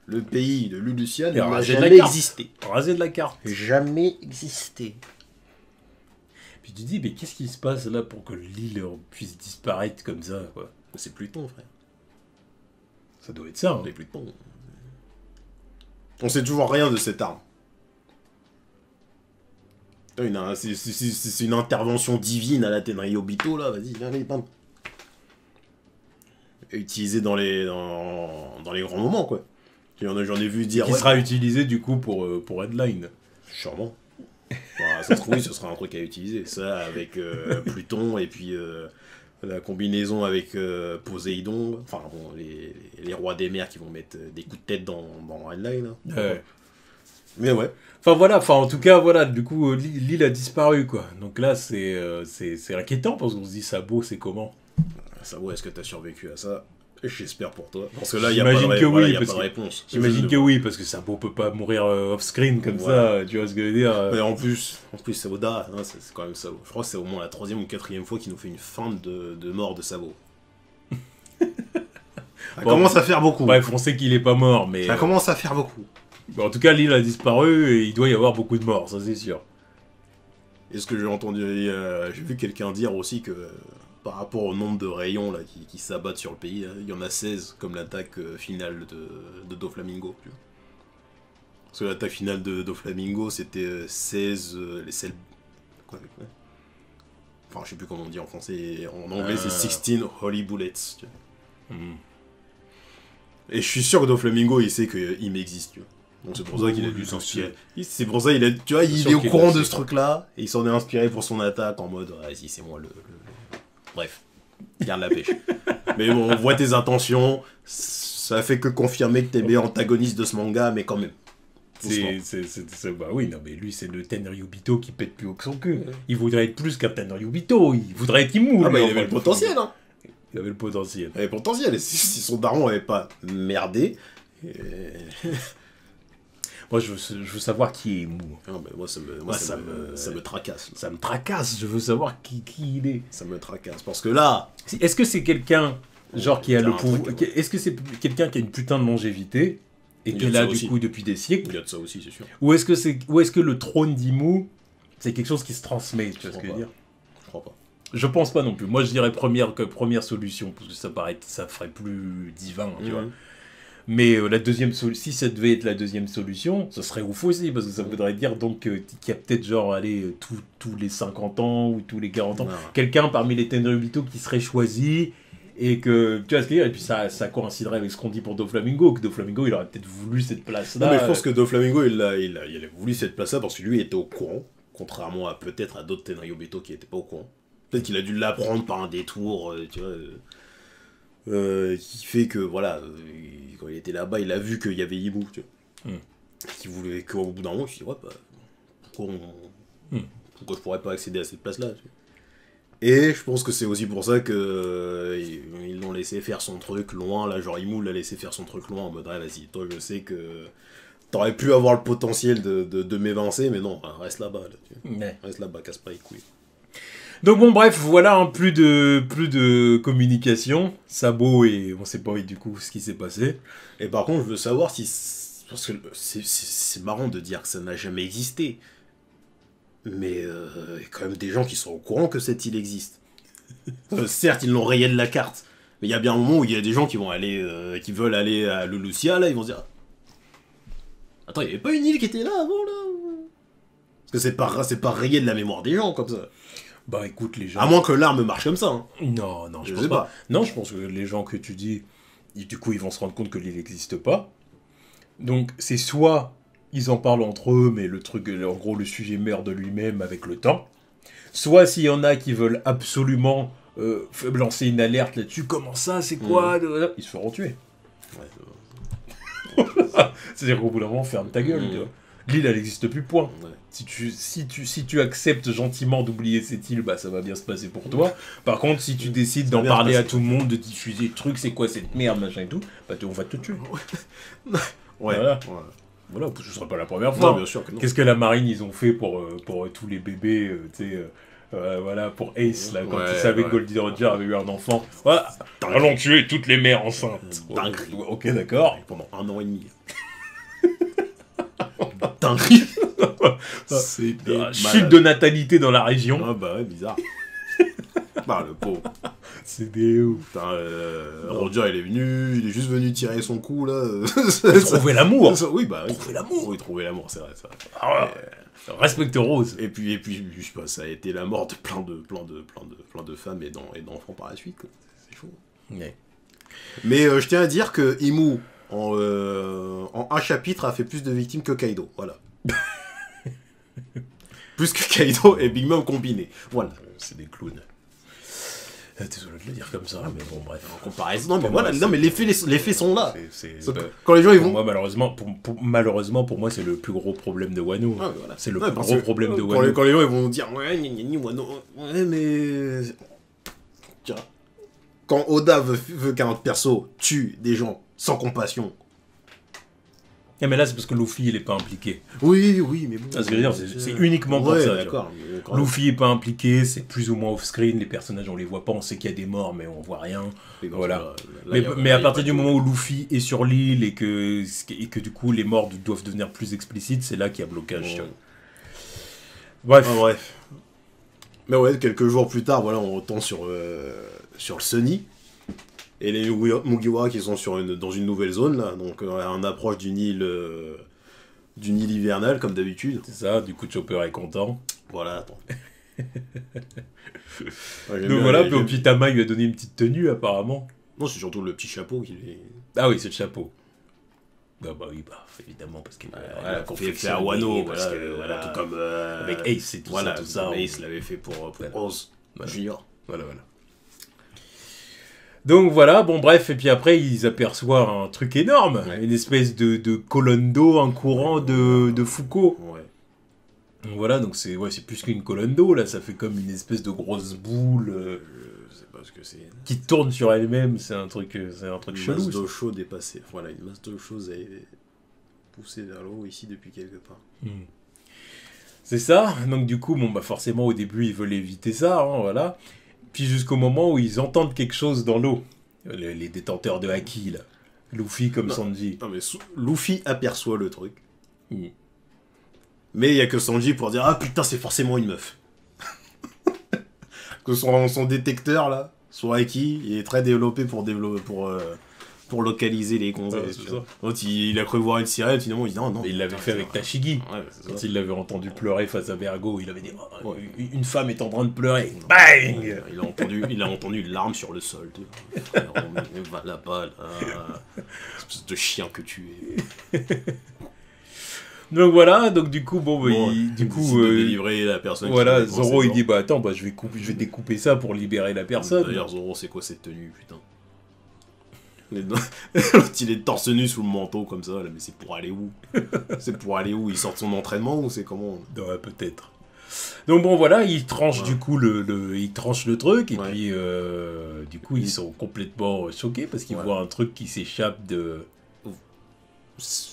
le pays de Lulucia n'a jamais existé. Rasé de la carte. Jamais existé. Puis tu dis, mais qu'est-ce qui se passe là pour que l'île puisse disparaître comme ça, quoi? C'est Pluton, frère. Ça doit être ça. Hein. C'est Pluton. On sait toujours rien de cette arme. C'est une intervention divine à la Tenryobito, là. Vas-y, viens, allez, bam. Utilisé dans les grands moments, quoi. J'en ai vu dire... Qui sera utilisé, du coup, pour Headline. Sûrement. Enfin, ça se trouve, oui, ce sera un truc à utiliser. Ça, avec Pluton, et puis la combinaison avec Poséidon. Enfin, bon, les rois des mers qui vont mettre des coups de tête dans Headline. Hein. Ouais. Mais ouais. Enfin voilà, en tout cas voilà, du coup l'île a disparu quoi. Donc là c'est inquiétant parce qu'on se dit Sabo c'est comment? Sabo, est-ce que t'as survécu à ça? J'espère pour toi. Parce que là il y a pas de réponse. J'imagine que oui parce que Sabo peut pas mourir off-screen comme ça, tu vois ce que je veux dire. Mais en plus Saboda, hein, c'est quand même Sabo. Je crois que c'est au moins la 3e ou 4e fois qu'il nous fait une feinte de mort de Sabo. Ça commence à faire beaucoup. Bref, on sait qu'il est pas mort mais... Ça commence à faire beaucoup. En tout cas, l'île a disparu et il doit y avoir beaucoup de morts, ça c'est sûr. Et ce que j'ai entendu, j'ai vu quelqu'un dire aussi que par rapport au nombre de rayons là, qui s'abattent sur le pays, il y en a 16 comme l'attaque finale de Doflamingo. Tu vois. Parce que l'attaque finale de Doflamingo c'était 16... Quoi, enfin, je sais plus comment on dit en français. En anglais, c'est 16 Holy Bullets. Tu vois. Et je suis sûr que Doflamingo, il sait qu'il m'existe. Tu vois. Donc c'est pour ça qu'il a dû s'inspirer. C'est pour ça tu vois, il est au courant de ce truc-là, et il s'en est inspiré pour son attaque en mode, vas-y, c'est moi le... Bref, garde la pêche. Mais bon, on voit tes intentions, ça fait que confirmer que t'es bien antagoniste de ce manga, mais quand même. Bah oui, non mais lui c'est le Tenryubito qui pète plus haut que son cul. Il voudrait être plus qu'un Tenryubito, il voudrait être Imu. Ah bah il avait le potentiel, hein. Il avait le potentiel. Il avait le potentiel, si son daron avait pas merdé... Moi, je veux savoir qui est Imu. Ah, bah, moi, ça me tracasse. Là. Ça me tracasse, je veux savoir qui il est. Ça me tracasse, parce que là... Est-ce que c'est quelqu'un, genre, qui a le pouvoir... Est-ce que c'est quelqu'un qui a une putain de longévité, et qui est là, du coup, depuis des siècles? Il y a de ça aussi, c'est sûr. Ou est-ce que le trône d'Imu, c'est quelque chose qui se transmet, tu vois ce que je veux dire? Je crois pas. Je pense pas non plus. Moi, je dirais première solution, parce que ça ferait plus divin, tu vois. Mais la deuxième solution, si ça devait être la deuxième solution, ce serait ouf aussi, parce que ça voudrait dire donc qu'il y a peut-être genre, allez, tous les 50 ans ou tous les 40 ans, quelqu'un parmi les Tenryubito qui serait choisi, et que, tu vois ce que je veux dire, et puis ça coïnciderait avec ce qu'on dit pour Doflamingo, que Doflamingo, il aurait peut-être voulu cette place-là. Non, mais je pense que Doflamingo, il a voulu cette place-là parce que lui était au courant, contrairement à peut-être à d'autres Tenryubito qui n'étaient pas au courant. Peut-être qu'il a dû l'apprendre par un détour, tu vois... qui fait que voilà, quand il était là-bas, il a vu qu'il y avait Imu, tu vois. Qui voulait qu'au bout d'un moment, je me suis dit, ouais, bah, pourquoi je pourrais pas accéder à cette place-là, tu vois. Et je pense que c'est aussi pour ça que ils l'ont laissé faire son truc loin, là, genre Imu l'a laissé faire son truc loin, en mode, ah, vas-y, toi, je sais que t'aurais pu avoir le potentiel de m'évincer, mais non, reste là-bas, là, tu vois. Reste là-bas, casse pas les couilles. Donc bon, bref, voilà, hein, plus de communication. Sabo et on sait pas du coup ce qui s'est passé. Et par contre, je veux savoir si... Parce que c'est marrant de dire que ça n'a jamais existé. Mais il y a quand même des gens qui sont au courant que cette île existe. Certes, ils l'ont rayé de la carte. Mais il y a bien un moment où il y a des gens qui vont aller, qui veulent aller à Lulusia, là, ils vont se dire... Attends, il n'y avait pas une île qui était là avant, là? Parce que c'est pas rayé de la mémoire des gens, comme ça. Bah écoute, les gens... À moins que l'arme marche comme ça, hein. Non, non, je Je pense sais pas. pas. Non, je pense que les gens que tu dis, du coup, ils vont se rendre compte que l'île n'existe pas. Donc, c'est soit ils en parlent entre eux, mais le truc, en gros, le sujet meurt de lui-même avec le temps. Soit s'il y en a qui veulent absolument lancer une alerte là-dessus, comment ça, c'est quoi ils se feront tuer. Ouais, C'est-à-dire qu'au bout d'un moment, ferme ta gueule. Tu vois. L'île, elle n'existe plus, point. ouais. Si tu acceptes gentiment d'oublier cette île, bah ça va bien se passer pour toi. Par contre, si tu décides d'en bien se parler à passer. tout le monde, de diffuser le truc, c'est quoi cette merde, machin et tout, bah on va te tuer. Ouais, Voilà. ouais. Voilà, ce ne sera pas la première Non, fois. bien sûr que non. Qu'est-ce que la marine, ils ont fait pour tous les bébés, tu sais, voilà, pour Ace, là, quand Ouais, ils savaient que ouais. Goldie Roger avait eu un enfant. Voilà, allons tuer toutes les mères enceintes. Dinguerie. Ok, d'accord. Pendant 1 an et demi. Dinguerie. C'est des Chute malades. de natalité dans la région. Ah bah ouais, bizarre. Bah le pauvre. C'est des ouf. Putain, Roger il est venu, il est juste venu tirer son coup là. Trouver l'amour. Oui bah oui. Trouver l'amour. Oui, trouver l'amour, c'est vrai ça. Ah ouais. Respecte Rose. Et puis je sais pas, ça a été la mort de plein de femmes et d'enfants par la suite. Quoi. C'est chaud. Ouais. Mais je tiens à dire que Imu en un chapitre a fait plus de victimes que Kaido. Voilà. Plus que Kaido et Big Mom combinés. Voilà. C'est des clowns. Désolé de le dire comme ça, mais bon, bref. En comparaison, non mais Pour voilà, moi, non mais les faits sont là. C'est- Quand les gens ils pour vont. moi, malheureusement, pour moi, c'est le plus gros problème de Wano. Ouais, voilà. C'est le Ouais, plus parce gros que, problème de quand Wano. quand les gens ils vont dire ouais, gna, gna, gna, Wano, ouais mais. Tiens. Quand Oda veut qu'un perso tue des gens sans compassion. Ah, mais là, c'est parce que Luffy, il est pas impliqué. Oui, mais bon. Ah, ce que je veux dire, c'est uniquement pour ouais, ça. d'accord. mais quand même. Luffy est pas impliqué, c'est plus ou moins off-screen, les personnages on les voit pas, on sait qu'il y a des morts mais on voit rien. Et dans Voilà. ce cas-là, là, Mais, y a- mais là, à y a partir pas du de- moment où Luffy est sur l'île et que du coup les morts doivent devenir plus explicites, c'est là qu'il y a blocage. Ouais. Tu vois. Bref. Ah, bref. Mais ouais, quelques jours plus tard, voilà, on retombe sur le Sunny. Et les Mugiwara qui sont dans une nouvelle zone, là. Donc, on approche d'une île hivernale, comme d'habitude. C'est ça, du coup Chopper est content. Voilà, attends. Ouais, j'aime Donc bien, voilà, j'aime- puis Opitama il lui a donné une petite tenue apparemment. Non, c'est surtout le petit chapeau qui est... Ah oui, c'est le chapeau. Bah oui, évidemment, parce qu'il Voilà, qu'on fait à Wano, parce voilà, que, voilà, tout comme... avec Ace et tout voilà, ça, tout ça. Ace l'avait fait pour Voilà. Rose Voilà. Junior. Voilà. Donc voilà, bon bref, et puis après ils aperçoivent un truc énorme, Ouais. une espèce de colonne d'eau, un courant de Foucault. Ouais. Donc voilà, donc c'est plus qu'une colonne d'eau, là, ça fait comme une espèce de grosse boule Je sais pas ce que c'est. qui tourne sur elle-même, c'est un truc Une chelou. masse ça. d'eau chaude est passée. Voilà, une masse d'eau chaude est poussée vers l'eau ici depuis quelque part. C'est ça, donc du coup, bon bah forcément au début ils veulent éviter ça, hein, voilà. Puis jusqu'au moment où ils entendent quelque chose dans l'eau, les détenteurs de Haki, là. Luffy comme Non. Sanji. Non mais Luffy aperçoit le truc. Mm. Mais il y a que Sanji pour dire ah putain c'est forcément une meuf. Que son détecteur là, son Haki, il est très développé pour localiser les gonzesses. c'est tu ça. vois. L'autre, il a cru voir une sirène, finalement il dit non. Et il l'avait fait avec Tashigi. Ouais, c'est Quand ça. il l'avait entendu pleurer face à Vergo, il avait dit oh, Ouais. une femme est en train de pleurer. Bang. Il a entendu une larme sur le sol. Tu vois. Frère, mais va là-bas, là. Espèce de chien que tu es. Donc voilà, donc du coup, bon, bah, Bon, du il coup, décide de délivrer la personne. qui voilà, avait commencé Zoro il mort. dit bah attends, bah je vais découper ça pour libérer la personne. D'ailleurs, Zoro, c'est quoi cette tenue, putain? L'autre, il est torse nu sous le manteau comme ça, là, mais c'est pour aller où? C'est pour aller où? Il sort de son entraînement ou c'est comment? Ouais, peut-être. Donc bon voilà, il tranche Ouais. du coup il tranche le truc et Ouais. puis du coup ils sont complètement choqués parce qu'ils Ouais. voient un truc qui s'échappe de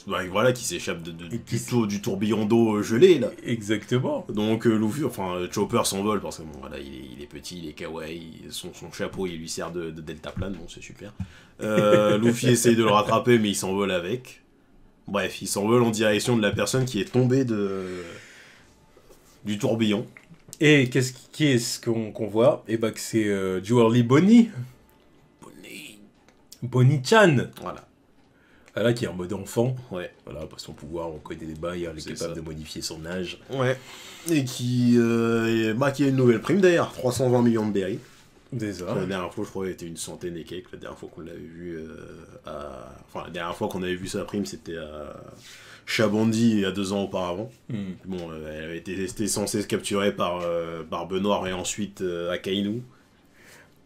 voilà, qui s'échappe qui du tourbillon d'eau gelé, là. Exactement. Donc Luffy, enfin Chopper s'envole parce que bon, voilà, il est petit, il est kawaii, son chapeau il lui sert de deltaplane, bon c'est super. Luffy essaye de le rattraper mais il s'envole avec. Bref, il s'envole en direction de la personne qui est tombée du tourbillon. Et qui est-ce qu'on voit? Et bah que c'est Jewelry Bonnie. Bonnie-chan. Voilà. Voilà, qui est en mode enfant. Ouais. Voilà, par son pouvoir, on connaît des bails, elle est capable de modifier son âge. Ouais. Et qui a une nouvelle prime d'ailleurs, 320 millions de berries. C'est ça. La dernière fois, je crois, il était une centaine et quelques. La dernière fois qu'on l'avait vu Enfin, la dernière fois qu'on avait vu sa prime, c'était à Chabondi, il y a 2 ans auparavant. Bon, elle avait été censée se capturer par Benoît et ensuite à Kainu.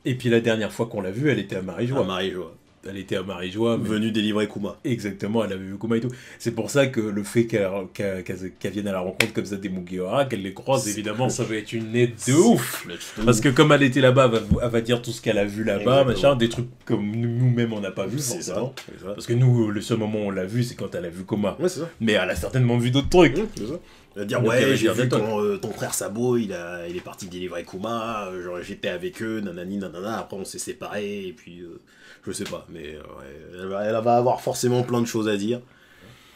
Et puis la dernière fois qu'on l'a vue, elle était à Marijois. À Marijois. Elle était à Marijois. Venue délivrer Kuma. Exactement, elle avait vu Kuma et tout. C'est pour ça que le fait qu'elle vienne à la rencontre comme ça des Mugiwara, qu'elle les croise, évidemment, ça va être une aide de ouf. Parce que comme elle était là-bas, elle va dire tout ce qu'elle a vu là-bas, machin, des trucs comme nous-mêmes on n'a pas vu, forcément. Ça. Parce que nous, le seul moment où on l'a vu, c'est quand elle a vu Kuma. Ouais, c'est ça. Mais elle a certainement vu d'autres trucs. C'est ça. Elle va dire, donc, ouais, j'ai vu ton frère Sabo, il est parti délivrer Kuma, j'étais avec eux, nanani, nanana, après on s'est séparés, et puis je sais pas, mais elle va avoir forcément plein de choses à dire,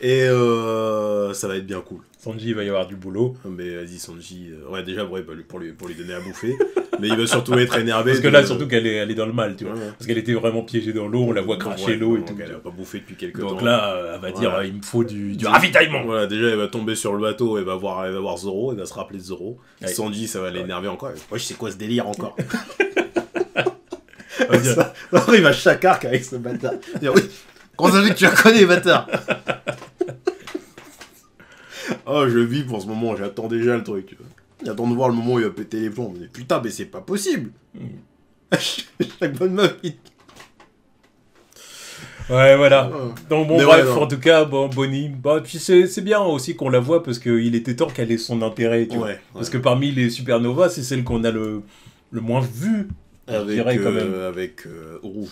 et ça va être bien cool. Sanji, il va y avoir du boulot. Mais vas-y, Sanji, ouais, déjà pour lui donner à bouffer, mais il va surtout être énervé. Parce que là, surtout qu'elle est dans le mal, tu vois. Ouais. Parce qu'elle était vraiment piégée dans l'eau, on la voit cracher l'eau et tout. Elle a pas bouffé depuis quelques temps. Donc là, elle va dire, il me faut du ravitaillement. Voilà, déjà, elle va tomber sur le bateau, elle va voir Zoro, elle va se rappeler de Zoro. Ouais. Sanji, ça va l'énerver encore. Ouais, je sais quoi ce délire encore. Il va chaque arc avec ce bâtard. Dire, oui, comment ça fait que tu la connais, bâtard? Oh, je vis pour ce moment, j'attends déjà le truc. J'attends de voir le moment où il va péter les plombs. Mais putain, mais c'est pas possible. Chaque bonne meuf, Ouais, voilà. Donc bon, mais bref, ouais, en tout cas, bon, Bonnie. Bah, puis c'est bien aussi qu'on la voit parce qu'il était temps qu'elle ait son intérêt, tu vois. Parce que parmi les supernovas, c'est celle qu'on a le moins vue, je dirais quand même. Avec Uru.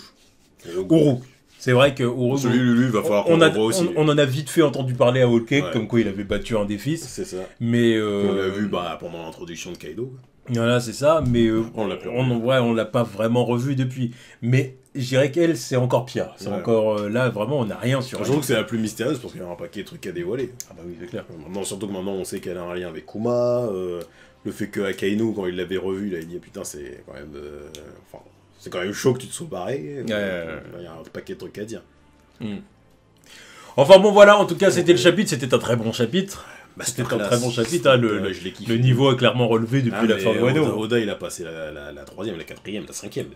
Uru. C'est vrai que Uru, celui lui, va falloir qu'on le voit aussi. On en a vite fait entendu parler à Whole Cake, Ouais. comme quoi il avait battu un des fils. C'est ça. Mais On l'a vu pendant l'introduction de Kaido. Voilà, c'est ça. Mais On l'a plus on l'a pas vraiment revu depuis. Mais je dirais qu'elle, c'est encore pire. C'est encore là, vraiment, on n'a rien sur elle. Je trouve que c'est la plus mystérieuse parce qu'il y a un paquet de trucs à dévoiler. Ah bah oui, c'est clair. Maintenant, surtout que maintenant, on sait qu'elle a un lien avec Kuma. Le fait que Akainu, quand il l'avait revu, il a dit putain, c'est quand même. C'est quand même chaud que tu te sois barré. Il y a un paquet de trucs à dire. Enfin bon, voilà, en tout cas, c'était le chapitre. C'était un très bon chapitre. C'était un très bon chapitre. Hein, le niveau a clairement relevé depuis la fin de Wano. Oda, il a passé la 3ème, la 4ème, la 5ème.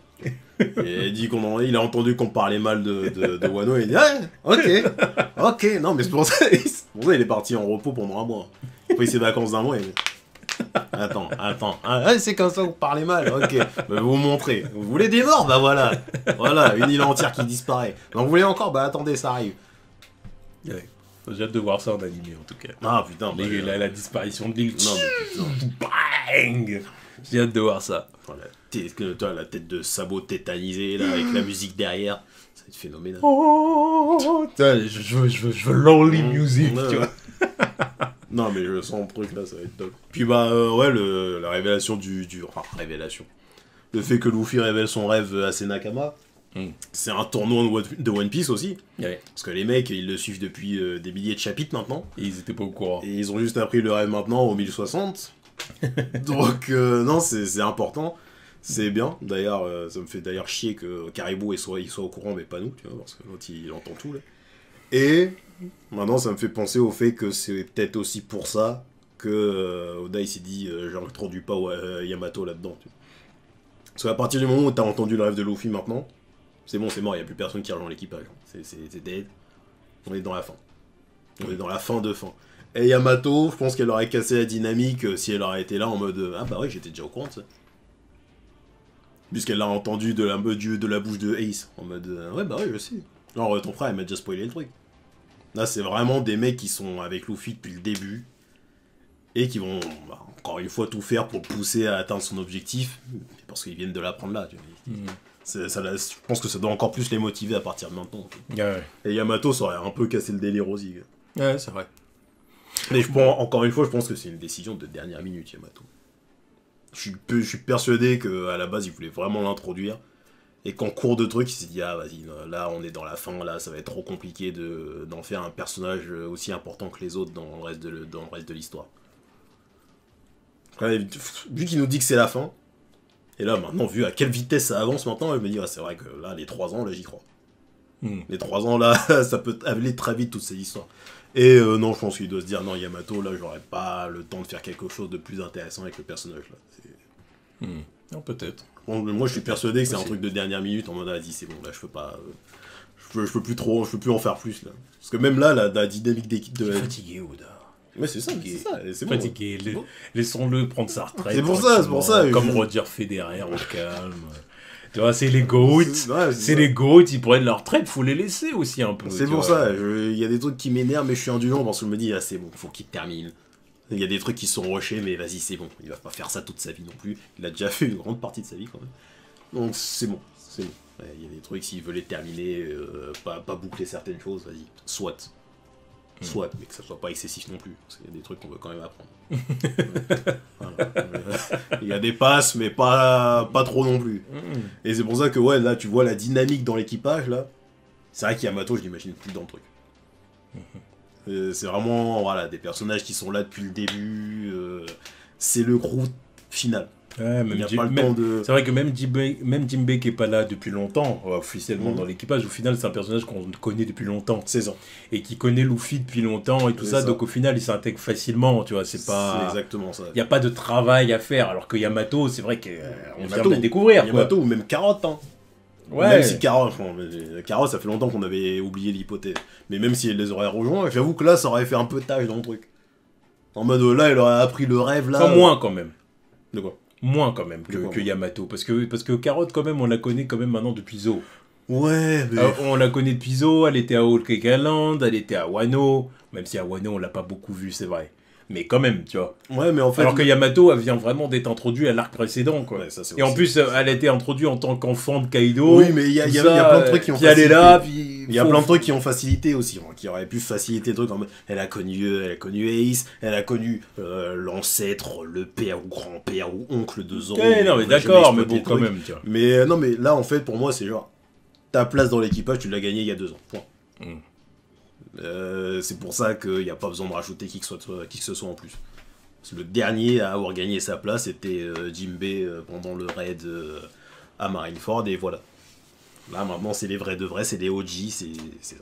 Il a dit il a entendu qu'on parlait mal de Wano et il a dit ok, non, mais c'est pour ça, il est parti en repos pendant un mois. Après ses vacances d'un mois, il dit attends, c'est comme ça que vous parlez mal, ok, bah, vous montrez. Vous voulez des morts? Bah voilà, une île entière qui disparaît. Donc vous voulez encore? Bah attendez, ça arrive. Ouais. J'ai hâte de voir ça en animé en tout cas. Ah putain, la disparition de l'île. Non mais putain. Bang. J'ai hâte de voir ça. Toi, la tête de sabot tétanisée là, avec la musique derrière, ça va être phénoménal. Oh, je veux lonely music, tu vois. Non mais je sens le truc là, ça va être top. Puis bah ouais, la révélation révélation. Le fait que Luffy révèle son rêve à Senakama, c'est un tournoi de One Piece aussi. Ouais. Parce que les mecs, ils le suivent depuis des milliers de chapitres maintenant. Et ils étaient pas au courant. Et ils ont juste appris le rêve maintenant au 1060. Donc non, c'est important. C'est bien. D'ailleurs, ça me fait d'ailleurs chier que Caribou il soit au courant, mais pas nous, tu vois, parce que l'autre il entend tout là. Et maintenant, ça me fait penser au fait que c'est peut-être aussi pour ça que Oda il s'est dit j'introduis pas Yamato là-dedans. Tu vois. Parce qu'à partir du moment où t'as entendu le rêve de Luffy maintenant, c'est bon, c'est mort, il n'y a plus personne qui rejoint l'équipage. C'est dead. On est dans la fin. On est dans la fin de fin. Et Yamato, je pense qu'elle aurait cassé la dynamique si elle aurait été là en mode ah bah ouais, j'étais déjà au courant de ça. Puisqu'elle l'a entendu de la bouche de Ace. En mode ouais bah ouais, je sais. Genre ton frère il m'a déjà spoilé le truc. Là c'est vraiment des mecs qui sont avec Luffy depuis le début. Et qui vont encore une fois tout faire pour le pousser à atteindre son objectif. Parce qu'ils viennent de l'apprendre là. Tu vois. Je pense que ça doit encore plus les motiver à partir de maintenant. Ouais, Et Yamato, ça aurait un peu cassé le délire aussi. ouais c'est vrai. Mais encore une fois, je pense que c'est une décision de dernière minute, Yamato. Je suis persuadé qu'à la base, il voulait vraiment l'introduire. Et qu'en cours de truc, il s'est dit, ah vas-y, là on est dans la fin, là ça va être trop compliqué d'en faire un personnage aussi important que les autres dans le reste de l'histoire. Ouais, vu qu'il nous dit que c'est la fin, et là maintenant, vu à quelle vitesse ça avance maintenant, je me dis, ah, c'est vrai que là, les 3 ans, là j'y crois. Les 3 ans, là, ça peut aller très vite toutes ces histoires. Et non, je pense qu'il doit se dire, non, Yamato, là j'aurais pas le temps de faire quelque chose de plus intéressant avec le personnage là. Non, peut-être. Bon, moi je suis persuadé que c'est un truc de dernière minute en mode vas-y c'est bon là je peux pas je peux plus en faire plus là parce que même là la dynamique d'équipe de Fatigué Oda. mais c'est ça c'est bon. Fatigué, laissons-le prendre sa retraite. C'est pour ça comme Roger Federer au calme. Tu vois, c'est les GOAT, c'est c'est les GOAT, ils pourraient de leur retraite, faut les laisser aussi un peu. C'est pour ça, il y a des trucs qui m'énervent mais je suis indulgent parce que je me dis ah c'est bon, faut qu'il termine. Il y a des trucs qui sont rushés, mais vas-y, c'est bon. Il va pas faire ça toute sa vie non plus. Il a déjà fait une grande partie de sa vie quand même. Donc c'est bon, c'est bon. Il y a des trucs, s'il veut les terminer, pas boucler certaines choses, vas-y, soit. Soit, mais que ça soit pas excessif non plus. Parce qu'il y a des trucs qu'on veut quand même apprendre. Voilà. Il y a des passes, mais pas trop non plus. Et c'est pour ça que, ouais, là, tu vois la dynamique dans l'équipage, là. C'est vrai qu'Yamato, je l'imagine plus dans le truc. C'est vraiment voilà, des personnages qui sont là depuis le début. C'est le crew final. Ouais, il n'y a pas le temps de... C'est vrai que même Jinbei qui est pas là depuis longtemps, officiellement dans l'équipage, au final c'est un personnage qu'on connaît depuis longtemps. C'est ça. Et qui connaît Luffy depuis longtemps et tout ça, donc au final il s'intègre facilement, tu vois, c'est pas... C'est exactement ça. Il n'y a pas de travail à faire, alors que Yamato, c'est vrai qu'on vient de le découvrir. Yamato ou même Carotte, hein. Ouais. Même si Carotte, ça fait longtemps qu'on avait oublié l'hypothèse. Mais même si elle les aurait rejoints, j'avoue que là, ça aurait fait un peu tâche dans le truc. En mode, là, elle aurait appris le rêve, là. Enfin, moins quand même. De quoi? Moins quand même que Yamato. Parce que Carotte, quand même, on la connaît quand même maintenant depuis Zo. Ouais, mais... on la connaît depuis Zo, elle était à Whole Cake Island, elle était à Wano. Même si à Wano, on l'a pas beaucoup vue, c'est vrai. Mais quand même, tu vois. Ouais, mais en fait... Alors que Yamato, elle vient vraiment d'être introduite à l'arc précédent, quoi. Ouais, ça, et en plus, elle a été introduite en tant qu'enfant de Kaido. Oui, mais il y a plein de trucs qui ont facilité. Elle est là, puis... Il y a plein de trucs qui ont facilité aussi, qui auraient pu faciliter le truc. Elle a connu Ace, elle a connu l'ancêtre, le père ou grand-père ou oncle de Zoro. Ouais, non, mais d'accord, mais bon, quand même, tu vois. Mais non, mais là, en fait, pour moi, c'est genre... Ta place dans l'équipage, tu l'as gagnée il y a 2 ans. Point. C'est pour ça qu'il n'y a pas besoin de rajouter qui que ce soit en plus. Parce que le dernier à avoir gagné sa place était Jinbei pendant le raid à Marineford, et voilà. Là maintenant c'est les vrais de vrais, c'est les OG, c'est ça.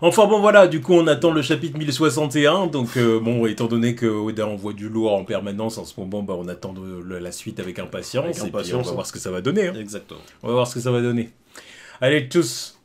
Enfin bon voilà, du coup on attend le chapitre 1061, donc bon, étant donné que Oda envoie du lourd en permanence en ce moment, bah, on attend la suite avec impatience, et puis on va voir ce que ça va donner. Hein. Exactement. On va voir ce que ça va donner. Allez tous,